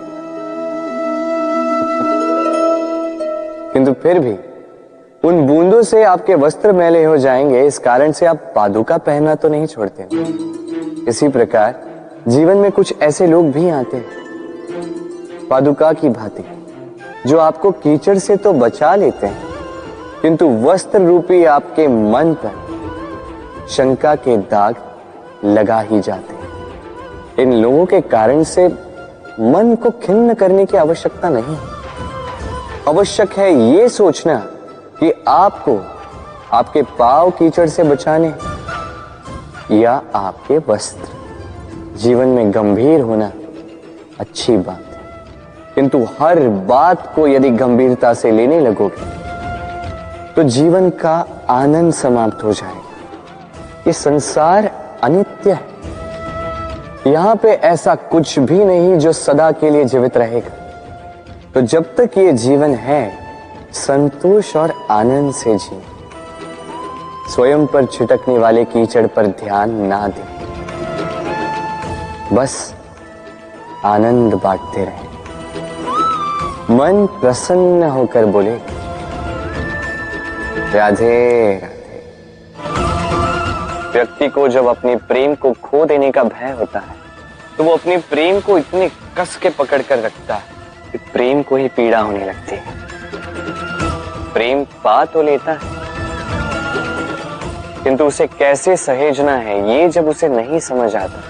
Speaker 1: किंतु फिर भी उन बूंदों से आपके वस्त्र मैले हो जाएंगे, इस कारण से आप पादुका पहनना तो नहीं छोड़ते। इसी प्रकार जीवन में कुछ ऐसे लोग भी आते हैं पादुका की भांति, जो आपको कीचड़ से तो बचा लेते हैं, किंतु वस्त्र रूपी आपके मन पर शंका के दाग लगा ही जाते हैं। इन लोगों के कारण से मन को खिन्न करने की आवश्यकता नहीं। आवश्यक है ये सोचना कि आपको आपके पांव कीचड़ से बचाने या आपके वस्त्र। जीवन में गंभीर होना अच्छी बात है, किंतु हर बात को यदि गंभीरता से लेने लगोगे तो जीवन का आनंद समाप्त हो जाएगा। ये संसार अनित्य है, यहां पे ऐसा कुछ भी नहीं जो सदा के लिए जीवित रहेगा। तो जब तक ये जीवन है, संतोष और आनंद से जिए। स्वयं पर छिटकने वाले कीचड़ पर ध्यान ना दें, बस आनंद बांटते रहें। मन प्रसन्न होकर बोले राधे राधे। व्यक्ति को जब अपने प्रेम को खो देने का भय होता है तो वो अपने प्रेम को इतने कस के पकड़ कर रखता है कि प्रेम को ही पीड़ा होने लगती है। प्रेम पा तो लेता है, किंतु उसे कैसे सहेजना है ये जब उसे नहीं समझ आता,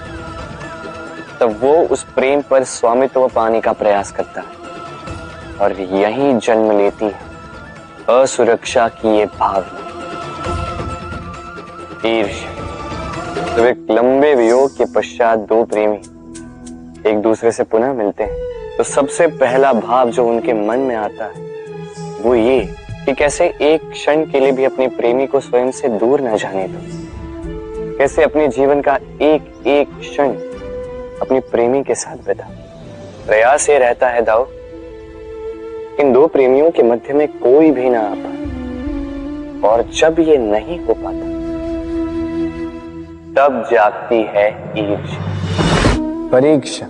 Speaker 1: तब वो उस प्रेम पर स्वामित्व पाने का प्रयास करता है और यहीं जन्म लेती है असुरक्षा की ये भावना, ईर्ष्या। जब एक लंबे वियोग के पश्चात दो प्रेमी एक दूसरे से पुनः मिलते हैं तो सबसे पहला भाव जो उनके मन में आता है वो ये कि कैसे एक क्षण के लिए भी अपने प्रेमी को स्वयं से दूर न जाने दो, कैसे अपने जीवन का एक एक क्षण अपने प्रेमी के साथ बिता। प्रयास ये रहता है दाऊ, इन दो प्रेमियों के मध्य में कोई भी ना आ पाए, और जब ये नहीं हो पाता तब जागती है ईर्ष्या, परीक्षा।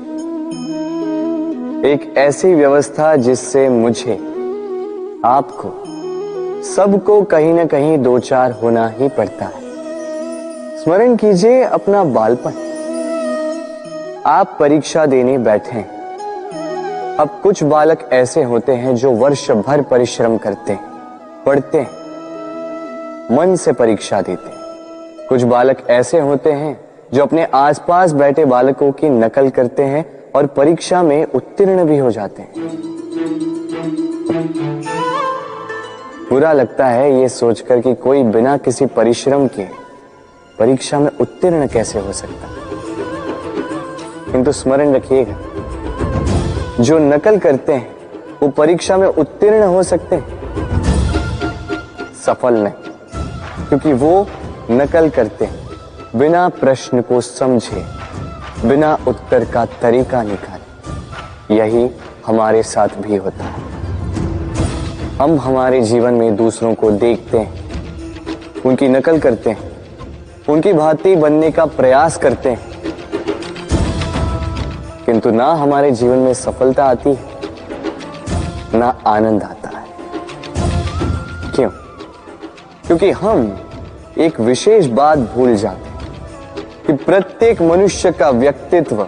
Speaker 1: एक ऐसी व्यवस्था जिससे मुझे, आपको, सबको कहीं ना कहीं दो चार होना ही पड़ता है। स्मरण कीजिए अपना बालपन। आप परीक्षा देने बैठे हैं। अब कुछ बालक ऐसे होते हैं जो वर्ष भर परिश्रम करते हैं, पढ़ते हैं, मन से परीक्षा देते हैं। कुछ बालक ऐसे होते हैं जो अपने आसपास बैठे बालकों की नकल करते हैं और परीक्षा में उत्तीर्ण भी हो जाते हैं। बुरा लगता है ये सोचकर कि कोई बिना किसी परिश्रम के परीक्षा में उत्तीर्ण कैसे हो सकता है, किंतु स्मरण रखिएगा, जो नकल करते हैं वो परीक्षा में उत्तीर्ण हो सकते हैं, सफल नहीं, क्योंकि वो नकल करते हैं बिना प्रश्न को समझे, बिना उत्तर का तरीका निकाले। यही हमारे साथ भी होता है। हम हमारे जीवन में दूसरों को देखते हैं, उनकी नकल करते हैं, उनकी भांति बनने का प्रयास करते हैं, किंतु ना हमारे जीवन में सफलता आती है, ना आनंद आता है। क्यों? क्योंकि हम एक विशेष बात भूल जाते हैं कि प्रत्येक मनुष्य का व्यक्तित्व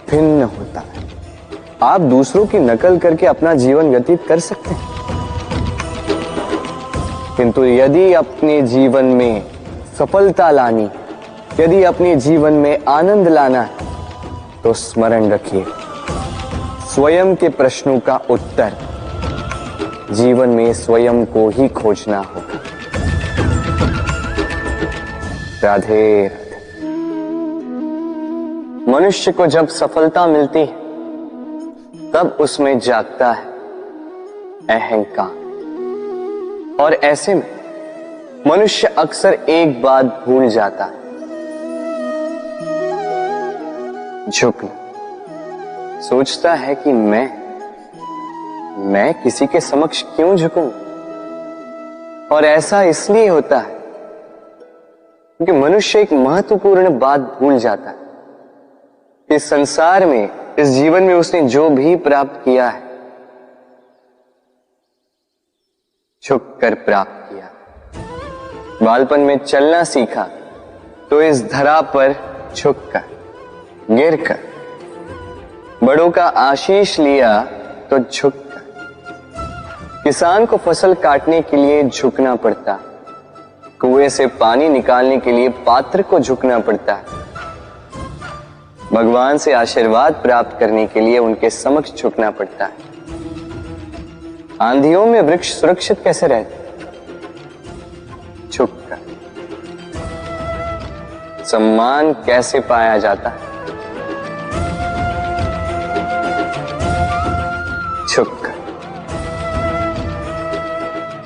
Speaker 1: भिन्न होता है। आप दूसरों की नकल करके अपना जीवन व्यतीत कर सकते हैं, किंतु यदि अपने जीवन में सफलता लानी, यदि अपने जीवन में आनंद लाना है, तो स्मरण रखिए, स्वयं के प्रश्नों का उत्तर जीवन में स्वयं को ही खोजना होगा। राधे राधे। मनुष्य को जब सफलता मिलती है, तब उसमें जागता है अहंकार, और ऐसे में मनुष्य अक्सर एक बात भूल जाता है, झुकना। सोचता है कि मैं किसी के समक्ष क्यों झुकूं? और ऐसा इसलिए होता है क्योंकि मनुष्य एक महत्वपूर्ण बात भूल जाता है। इस संसार में, इस जीवन में उसने जो भी प्राप्त किया है, झुक कर प्राप्त किया। बालपन में चलना सीखा तो इस धरा पर झुककर, गिरकर। बड़ों का आशीष लिया तो झुककर। किसान को फसल काटने के लिए झुकना पड़ता, कुएं से पानी निकालने के लिए पात्र को झुकना पड़ता है। भगवान से आशीर्वाद प्राप्त करने के लिए उनके समक्ष झुकना पड़ता है। आंधियों में वृक्ष सुरक्षित कैसे रहते? झुककर। सम्मान कैसे पाया जाता है? झुककर।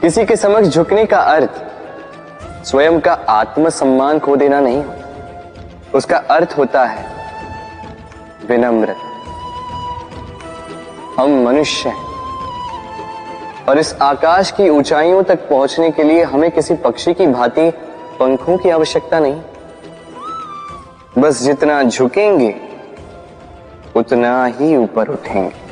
Speaker 1: किसी के समक्ष झुकने का अर्थ स्वयं का आत्मसम्मान खो देना नहीं, उसका अर्थ होता है विनम्रता। हम मनुष्य हैं और इस आकाश की ऊंचाइयों तक पहुंचने के लिए हमें किसी पक्षी की भांति पंखों की आवश्यकता नहीं। बस जितना झुकेंगे उतना ही ऊपर उठेंगे।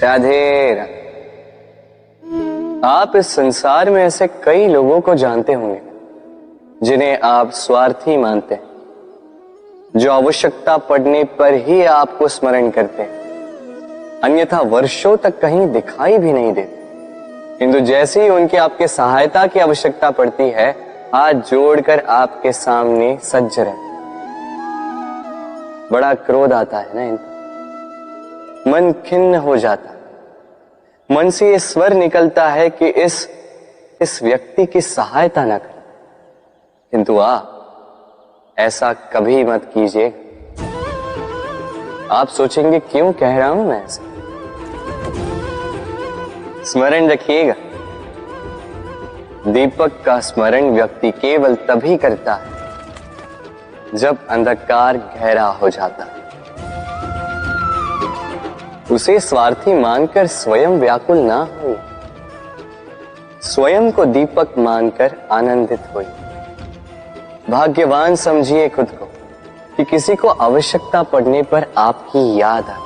Speaker 1: राधे राधे। आप इस संसार में ऐसे कई लोगों को जानते होंगे जिन्हें आप स्वार्थी मानते हैं, जो आवश्यकता पड़ने पर ही आपको स्मरण करते हैं, अन्यथा वर्षों तक कहीं दिखाई भी नहीं देते, किंतु जैसे ही उनकी आपके सहायता की आवश्यकता पड़ती है, हाथ जोड़कर आपके सामने सज्ज रहते। बड़ा क्रोध आता है ना इनको, मन खिन्न हो जाता है, मन से ये स्वर निकलता है कि इस व्यक्ति की सहायता न करें। किंतु ऐसा कभी मत कीजिए। आप सोचेंगे क्यों कह रहा हूं मैं ऐसा? स्मरण रखिएगा, दीपक का स्मरण व्यक्ति केवल तभी करता है जब अंधकार गहरा हो जाता है। उसे स्वार्थी मानकर स्वयं व्याकुल ना हो, स्वयं को दीपक मानकर आनंदित होइए। भाग्यवान समझिए खुद को कि किसी को आवश्यकता पड़ने पर आपकी याद आए,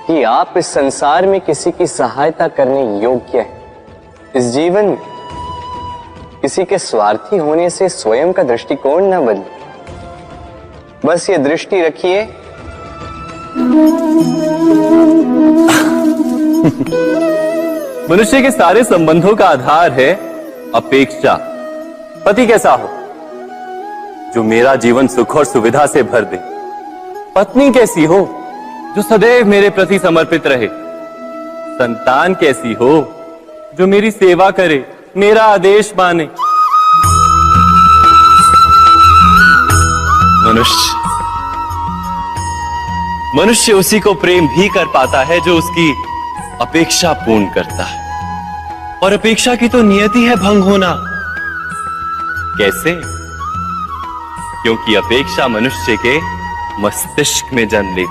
Speaker 1: कि आप इस संसार में किसी की सहायता करने योग्य हैं। इस जीवन में किसी के स्वार्थी होने से स्वयं का दृष्टिकोण न बदले। बस ये दृष्टि रखिए,
Speaker 2: मनुष्य के सारे संबंधों का आधार है अपेक्षा। पति कैसा हो जो मेरा जीवन सुख और सुविधा से भर दे, पत्नी कैसी हो जो सदैव मेरे प्रति समर्पित रहे, संतान कैसी हो जो मेरी सेवा करे, मेरा आदेश माने। मनुष्य उसी को प्रेम भी कर पाता है जो उसकी अपेक्षा पूर्ण करता है, और अपेक्षा की तो नियति है भंग होना। कैसे? क्योंकि अपेक्षा मनुष्य के मस्तिष्क में जन्म लेती है।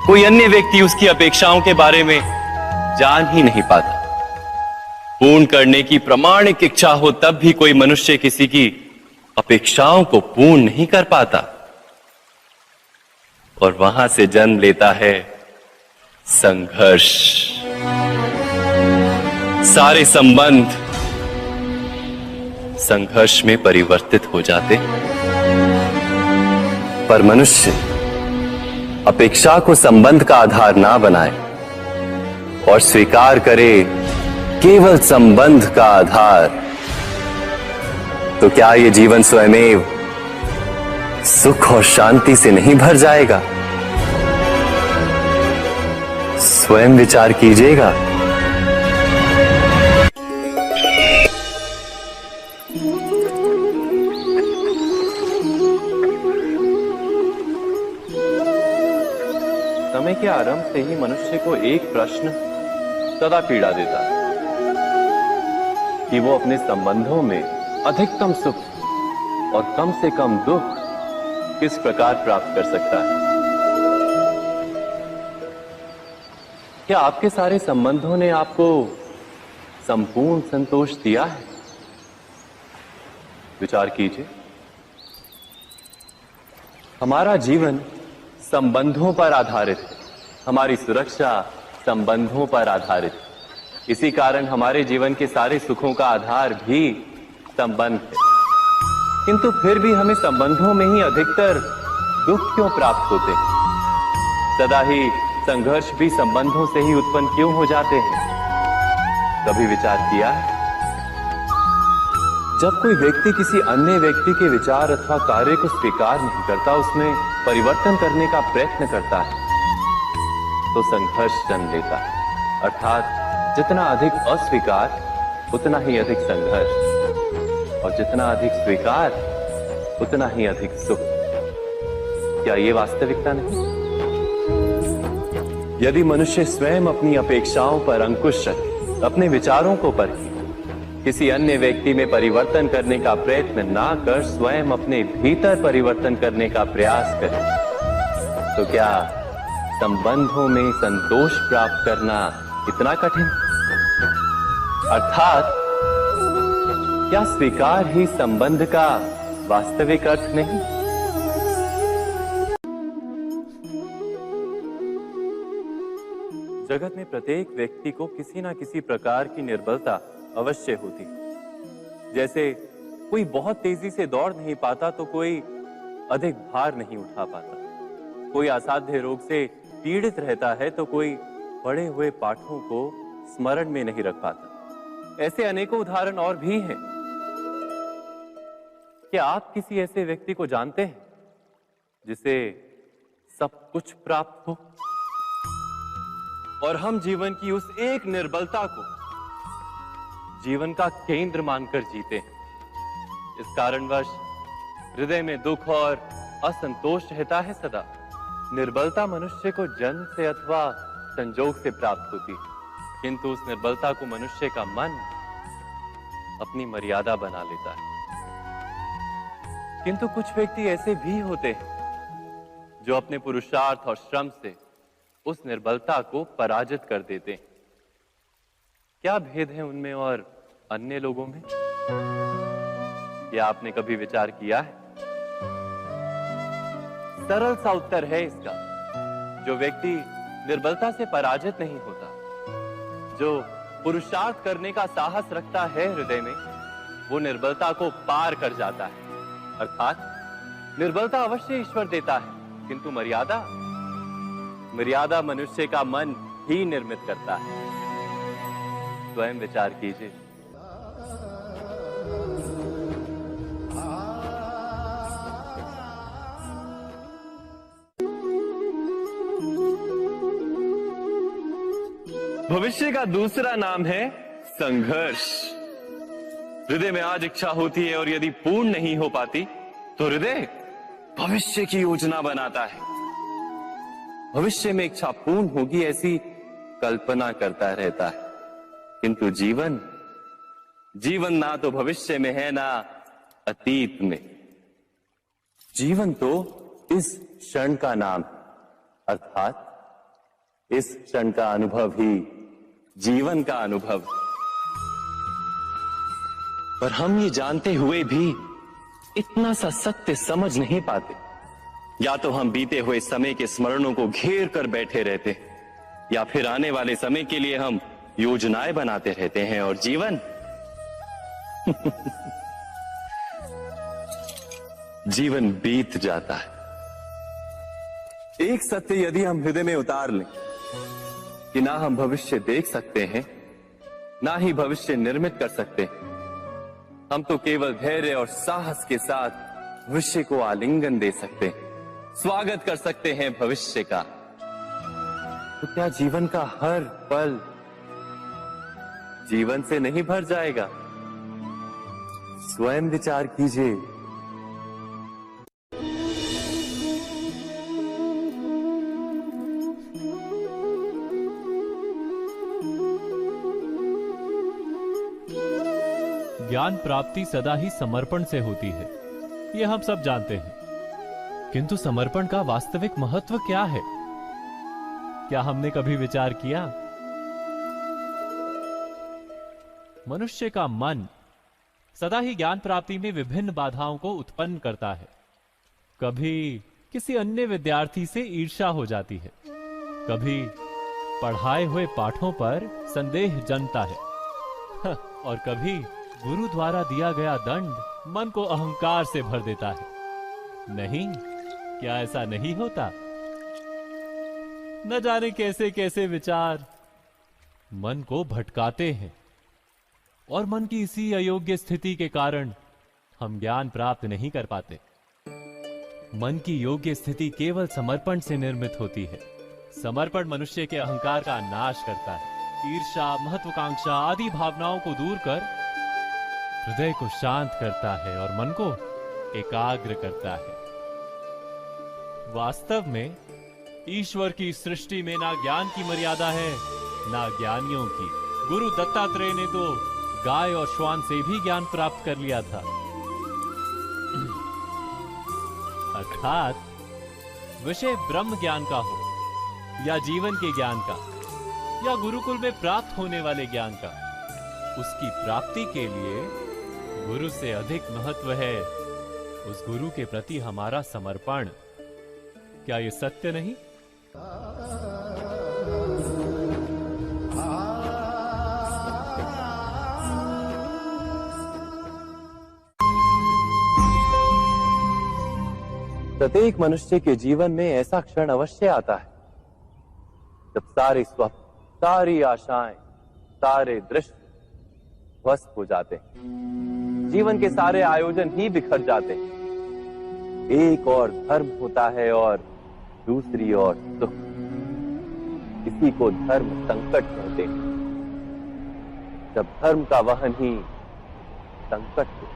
Speaker 2: कोई अन्य व्यक्ति उसकी अपेक्षाओं के बारे में जान ही नहीं पाता। पूर्ण करने की प्रामाणिक इच्छा हो तब भी कोई मनुष्य किसी की अपेक्षाओं को पूर्ण नहीं कर पाता, और वहां से जन्म लेता है संघर्ष। सारे संबंध संघर्ष में परिवर्तित हो जाते। पर मनुष्य अपेक्षा को संबंध का आधार ना बनाए और स्वीकार करे केवल संबंध का आधार, तो क्या ये जीवन स्वयमेव सुख और शांति से नहीं भर जाएगा? स्वयं विचार कीजिएगा। समय के आरंभ से ही मनुष्य को एक प्रश्न सदा पीड़ा देता है कि वो अपने संबंधों में अधिकतम सुख और कम से कम दुख किस प्रकार प्राप्त कर सकता है। क्या आपके सारे संबंधों ने आपको संपूर्ण संतोष दिया है? विचार कीजिए। हमारा जीवन संबंधों पर आधारित है, हमारी सुरक्षा संबंधों पर आधारित है। इसी कारण हमारे जीवन के सारे सुखों का आधार भी संबंध है। किंतु फिर भी हमें संबंधों में ही अधिकतर दुख क्यों प्राप्त होते हैं? सदा ही संघर्ष भी संबंधों से ही उत्पन्न क्यों हो जाते हैं? कभी विचार किया है? जब कोई व्यक्ति किसी अन्य व्यक्ति के विचार अथवा कार्य को स्वीकार नहीं करता, उसमें परिवर्तन करने का प्रयत्न करता है, तो संघर्ष जन्म लेता है। अर्थात जितना अधिक अस्वीकार उतना ही अधिक संघर्ष, और जितना अधिक स्वीकार उतना ही अधिक सुख। क्या ये वास्तविकता नहीं? यदि मनुष्य स्वयं अपनी अपेक्षाओं पर अंकुश रखे, अपने विचारों को परखे, किसी अन्य व्यक्ति में परिवर्तन करने का प्रयत्न ना कर स्वयं अपने भीतर परिवर्तन करने का प्रयास करे, तो क्या संबंधों में संतोष प्राप्त करना इतना कठिन? अर्थात क्या स्वीकार ही संबंध का वास्तविक अर्थ नहीं? जगत में प्रत्येक व्यक्ति को किसी ना किसी प्रकार की निर्बलता अवश्य होती। जैसे कोई बहुत तेजी से दौड़ नहीं पाता तो कोई अधिक भार नहीं उठा पाता, कोई असाध्य रोग से पीड़ित रहता है तो कोई पढ़े हुए पाठों को स्मरण में नहीं रख पाता। ऐसे अनेकों उदाहरण और भी हैं। क्या आप किसी ऐसे व्यक्ति को जानते हैं जिसे सब कुछ प्राप्त हो और हम जीवन की उस एक निर्बलता को जीवन का केंद्र मानकर जीते हैं? इस कारणवश हृदय में दुख और असंतोष रहता है सदा। निर्बलता मनुष्य को जन्म से अथवा संजोग से प्राप्त होती, किंतु उस निर्बलता को मनुष्य का मन अपनी मर्यादा बना लेता है। किंतु कुछ व्यक्ति ऐसे भी होते हैं जो अपने पुरुषार्थ और श्रम से उस निर्बलता को पराजित कर देते हैं। क्या भेद है उनमें और अन्य लोगों में? क्या आपने कभी विचार किया है? सरल सा उत्तर है इसका। जो व्यक्ति निर्बलता से पराजित नहीं होता, जो पुरुषार्थ करने का साहस रखता है हृदय में, वो निर्बलता को पार कर जाता है। अर्थात निर्बलता अवश्य ईश्वर देता है, किंतु मर्यादा मनुष्य का मन ही निर्मित करता है। स्वयं विचार कीजिए। भविष्य का दूसरा नाम है संघर्ष। हृदय में आज इच्छा होती है और यदि पूर्ण नहीं हो पाती तो हृदय भविष्य की योजना बनाता है। भविष्य में इच्छा पूर्ण होगी ऐसी कल्पना करता रहता है, किंतु जीवन ना तो भविष्य में है ना अतीत में। जीवन तो इस क्षण का नाम, अर्थात इस क्षण का अनुभव ही जीवन का अनुभव। पर हम ये जानते हुए भी इतना सा सत्य समझ नहीं पाते। या तो हम बीते हुए समय के स्मरणों को घेर कर बैठे रहते हैं, या फिर आने वाले समय के लिए हम योजनाएं बनाते रहते हैं, और जीवन जीवन बीत जाता है। एक सत्य यदि हम हृदय में उतार लें कि ना हम भविष्य देख सकते हैं, ना ही भविष्य निर्मित कर सकते। हम तो केवल धैर्य और साहस के साथ भविष्य को आलिंगन दे सकते, स्वागत कर सकते हैं भविष्य का। तो क्या जीवन का हर पल जीवन से नहीं भर जाएगा? स्वयं विचार कीजिए।
Speaker 3: ज्ञान प्राप्ति सदा ही समर्पण से होती है, यह हम सब जानते हैं। किंतु समर्पण का वास्तविक महत्व क्या है? क्या हमने कभी विचार किया? मनुष्य का मन सदा ही ज्ञान प्राप्ति में विभिन्न बाधाओं को उत्पन्न करता है। कभी किसी अन्य विद्यार्थी से ईर्ष्या हो जाती है, कभी पढ़ाए हुए पाठों पर संदेह जन्मता है और कभी गुरु द्वारा दिया गया दंड मन को अहंकार से भर देता है। नहीं, क्या ऐसा नहीं होता? न जाने कैसे कैसे विचार मन को भटकाते हैं और मन की इसी अयोग्य स्थिति के कारण हम ज्ञान प्राप्त नहीं कर पाते। मन की योग्य स्थिति केवल समर्पण से निर्मित होती है। समर्पण मनुष्य के अहंकार का नाश करता है, ईर्ष्या, महत्वाकांक्षा आदि भावनाओं को दूर कर हृदय को शांत करता है और मन को एकाग्र करता है। वास्तव में ईश्वर की सृष्टि में ना ज्ञान की मर्यादा है, ना ज्ञानियों की। गुरु दत्तात्रेय ने तो गाय और श्वान से भी ज्ञान प्राप्त कर लिया था। अर्थात विषय ब्रह्म ज्ञान का हो या जीवन के ज्ञान का या गुरुकुल में प्राप्त होने वाले ज्ञान का, उसकी प्राप्ति के लिए गुरु से अधिक महत्व है उस गुरु के प्रति हमारा समर्पण। क्या ये सत्य नहीं?
Speaker 2: प्रत्येक मनुष्य के जीवन में ऐसा क्षण अवश्य आता है जब सारे स्वप्न, सारी आशाएं, सारे दृश्य ध्वस्त हो जाते हैं। जीवन के सारे आयोजन ही बिखर जाते हैं। एक और धर्म होता है और दूसरी ओर सुख। इसी को धर्म संकट कहते हैं। जब धर्म का वहन ही संकट हो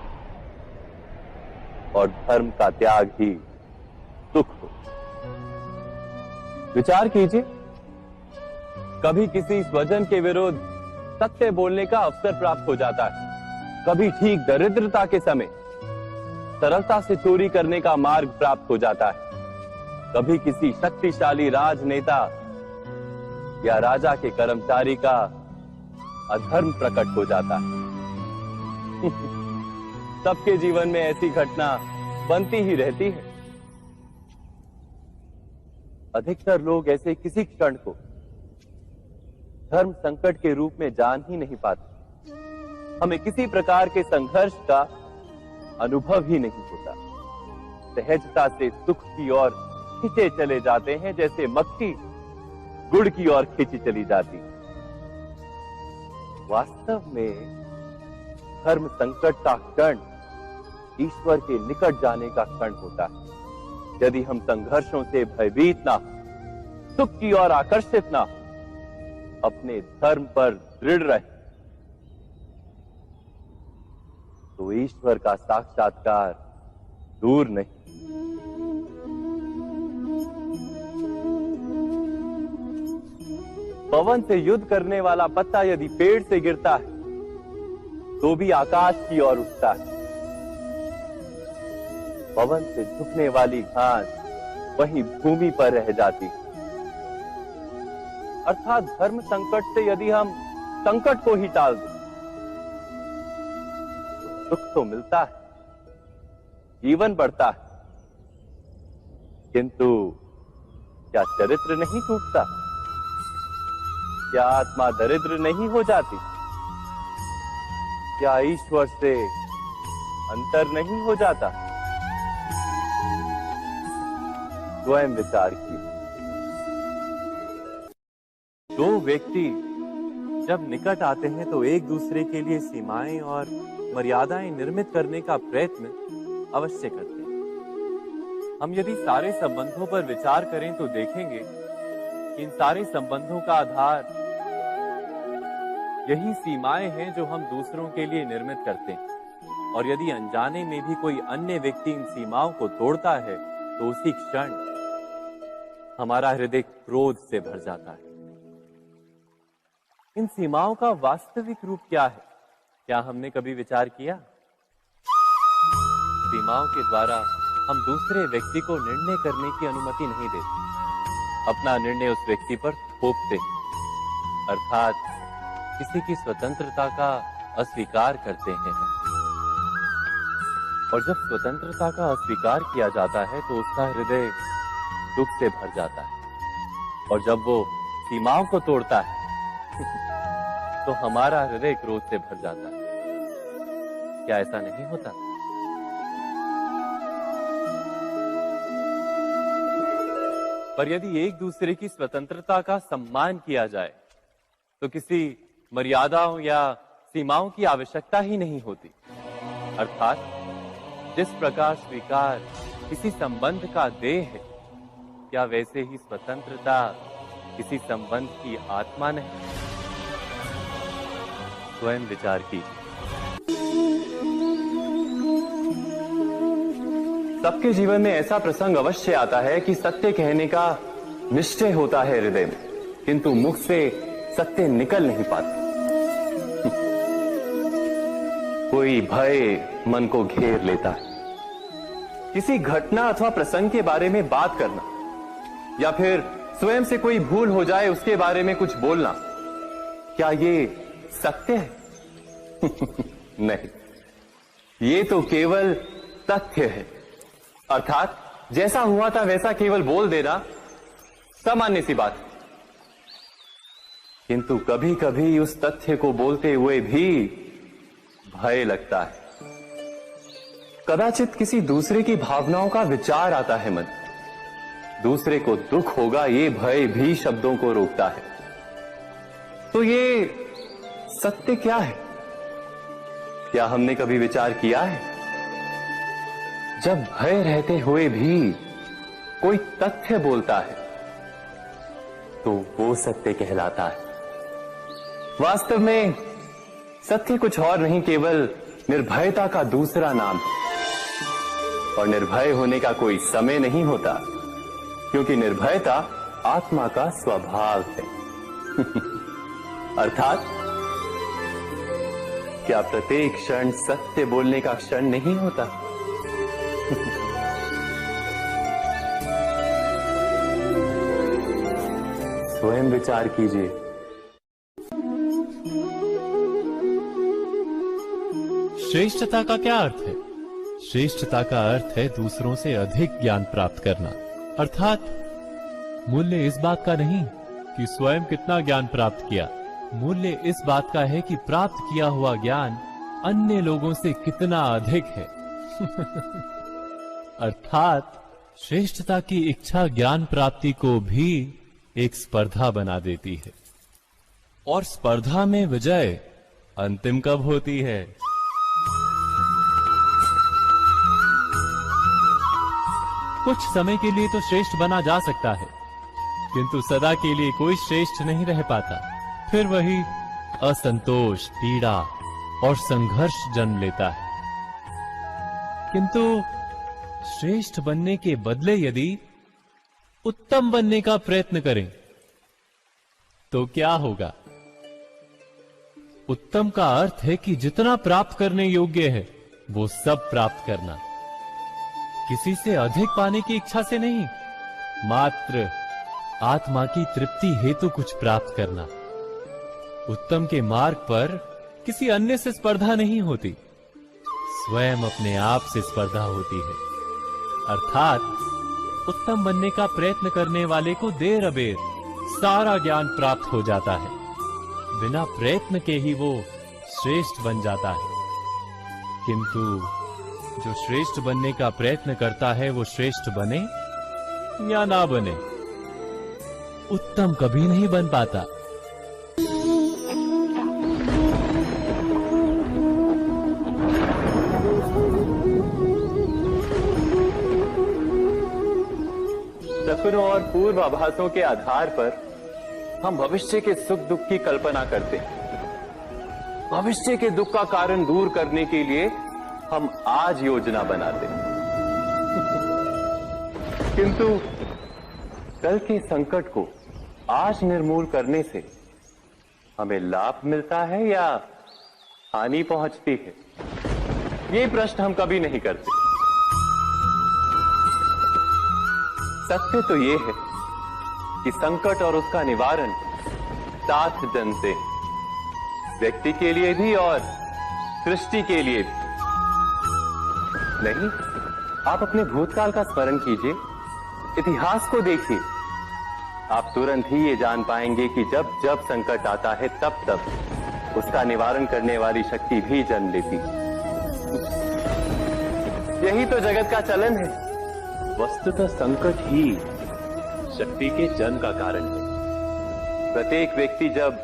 Speaker 2: और धर्म का त्याग ही सुख हो। विचार कीजिए, कभी किसी स्वजन के विरुद्ध सत्य बोलने का अवसर प्राप्त हो जाता है, कभी ठीक दरिद्रता के समय सरलता से चोरी करने का मार्ग प्राप्त हो जाता है, कभी किसी शक्तिशाली राजनेता या राजा के कर्मचारी का अधर्म प्रकट हो जाता है। सबके जीवन में ऐसी घटना बनती ही रहती है। अधिकतर लोग ऐसे किसी क्षण को धर्म संकट के रूप में जान ही नहीं पाते। हमें किसी प्रकार के संघर्ष का अनुभव ही नहीं होता। सहजता से सुख की ओर खींचे चले जाते हैं, जैसे मक्खी गुड़ की ओर खींची चली जाती। वास्तव में धर्म संकट का क्षण ईश्वर के निकट जाने का क्षण होता है। यदि हम संघर्षों से भयभीत ना हो, सुख की ओर आकर्षित ना हो, अपने धर्म पर दृढ़ रहे, तो ईश्वर का साक्षात्कार दूर नहीं। पवन से युद्ध करने वाला पत्ता यदि पेड़ से गिरता है तो भी आकाश की ओर उठता है। पवन से झुकने वाली घास वहीं भूमि पर रह जाती। अर्थात धर्म संकट से यदि हम संकट को ही टाल दें तो सुख तो मिलता है, जीवन बढ़ता है, किंतु क्या चरित्र नहीं टूटता? क्या आत्मा दरिद्र नहीं हो जाती? क्या ईश्वर से अंतर नहीं हो जाता? स्वयं विचार की। दो व्यक्ति जब निकट आते हैं तो एक दूसरे के लिए सीमाएं और मर्यादाएं निर्मित करने का प्रयत्न अवश्य करते हैं। हम यदि सारे संबंधों पर विचार करें तो देखेंगे कि इन सारे संबंधों का आधार यही सीमाएं हैं जो हम दूसरों के लिए निर्मित करते हैं। और यदि अनजाने में भी कोई अन्य व्यक्ति इन सीमाओं को तोड़ता है तो उसी क्षण हमारा हृदय क्रोध से भर जाता है। इन सीमाओं का वास्तविक रूप क्या है? क्या हमने कभी विचार किया? सीमाओं के द्वारा हम दूसरे व्यक्ति को निर्णय करने की अनुमति नहीं देते, अपना निर्णय उस व्यक्ति पर थोपते, अर्थात किसी की स्वतंत्रता का अस्वीकार करते हैं। और जब स्वतंत्रता का अस्वीकार किया जाता है तो उसका हृदय दुख से भर जाता है, और जब वो सीमाओं को तोड़ता है तो हमारा हृदय क्रोध से भर जाता है। क्या ऐसा नहीं होता? पर यदि एक दूसरे की स्वतंत्रता का सम्मान किया जाए तो किसी मर्यादाओं या सीमाओं की आवश्यकता ही नहीं होती। अर्थात जिस प्रकार स्वीकार किसी संबंध का देह है, क्या वैसे ही स्वतंत्रता किसी संबंध की आत्मा नहीं? स्वयं विचार कीजिए। सबके जीवन में ऐसा प्रसंग अवश्य आता है कि सत्य कहने का निश्चय होता है हृदय में, किंतु मुख से सत्य निकल नहीं पाता। कोई भय मन को घेर लेता है। किसी घटना अथवा प्रसंग के बारे में बात करना या फिर स्वयं से कोई भूल हो जाए उसके बारे में कुछ बोलना, क्या ये सत्य है? नहीं, ये तो केवल तथ्य है। अर्थात जैसा हुआ था वैसा केवल बोल देना सामान्य सी बात। किंतु कभी कभी उस तथ्य को बोलते हुए भी भय लगता है। कदाचित किसी दूसरे की भावनाओं का विचार आता है मन, दूसरे को दुख होगा ये भय भी शब्दों को रोकता है। तो ये सत्य क्या है? क्या हमने कभी विचार किया है? जब भय रहते हुए भी कोई तथ्य बोलता है तो वो सत्य कहलाता है। वास्तव में सत्य कुछ और नहीं, केवल निर्भयता का दूसरा नाम है। और निर्भय होने का कोई समय नहीं होता, क्योंकि निर्भयता आत्मा का स्वभाव है। अर्थात क्या प्रत्येक क्षण सत्य बोलने का क्षण नहीं होता? स्वयं विचार कीजिए।
Speaker 3: श्रेष्ठता का क्या अर्थ है? श्रेष्ठता का अर्थ है दूसरों से अधिक ज्ञान प्राप्त करना। अर्थात मूल्य इस बात का नहीं कि स्वयं कितना ज्ञान प्राप्त किया, मूल्य इस बात का है कि प्राप्त किया हुआ ज्ञान अन्य लोगों से कितना अधिक है। अर्थात श्रेष्ठता की इच्छा ज्ञान प्राप्ति को भी एक स्पर्धा बना देती है। और स्पर्धा में विजय अंतिम कब होती है? कुछ समय के लिए तो श्रेष्ठ बना जा सकता है, किंतु सदा के लिए कोई श्रेष्ठ नहीं रह पाता। फिर वही असंतोष, पीड़ा और संघर्ष जन्म लेता है। किंतु श्रेष्ठ बनने के बदले यदि उत्तम बनने का प्रयत्न करें तो क्या होगा? उत्तम का अर्थ है कि जितना प्राप्त करने योग्य है वो सब प्राप्त करना, किसी से अधिक पाने की इच्छा से नहीं, मात्र आत्मा की तृप्ति हेतु कुछ प्राप्त करना। उत्तम के मार्ग पर किसी अन्य से स्पर्धा नहीं होती, स्वयं अपने आप से स्पर्धा होती है। अर्थात उत्तम बनने का प्रयत्न करने वाले को देर अबेर सारा ज्ञान प्राप्त हो जाता है, बिना प्रयत्न के ही वो श्रेष्ठ बन जाता है। किंतु जो श्रेष्ठ बनने का प्रयत्न करता है वो श्रेष्ठ बने या ना बने, उत्तम कभी नहीं बन पाता।
Speaker 2: सपनों और पूर्वाभासों के आधार पर हम भविष्य के सुख दुख की कल्पना करते हैं। भविष्य के दुख का कारण दूर करने के लिए हम आज योजना बनाते हैं। किंतु कल के संकट को आज निर्मूल करने से हमें लाभ मिलता है या हानि पहुंचती है, ये प्रश्न हम कभी नहीं करते। सत्य तो ये है कि संकट और उसका निवारण साथ जनते हैं, व्यक्ति के लिए भी और सृष्टि के लिए भी। नहीं, आप अपने भूतकाल का स्मरण कीजिए, इतिहास को देखिए, आप तुरंत ही ये जान पाएंगे कि जब जब संकट आता है तब तब उसका निवारण करने वाली शक्ति भी जन्म लेती है। यही तो जगत का चलन है। वस्तुतः संकट ही शक्ति के जन्म का कारण है। प्रत्येक व्यक्ति जब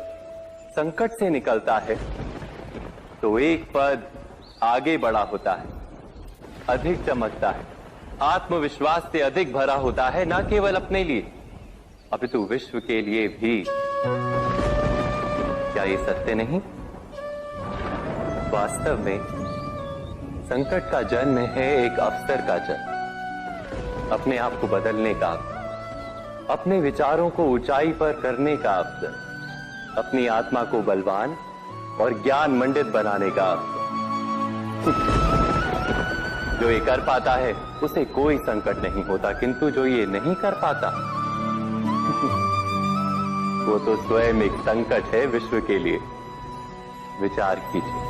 Speaker 2: संकट से निकलता है तो एक पद आगे बढ़ा होता है, अधिक चमकता है, आत्मविश्वास से अधिक भरा होता है, न केवल अपने लिए अपितु विश्व के लिए भी। क्या ये सत्य नहीं? वास्तव में संकट का जन्म है एक अवसर का जन्म, अपने आप को बदलने का, अपने विचारों को ऊंचाई पर करने का अवसर, अपनी आत्मा को बलवान और ज्ञान मंडित बनाने का अवसर। जो ये कर पाता है उसे कोई संकट नहीं होता, किंतु जो ये नहीं कर पाता वो तो स्वयं एक संकट है विश्व के लिए। विचार कीजिए।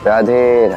Speaker 1: राधे।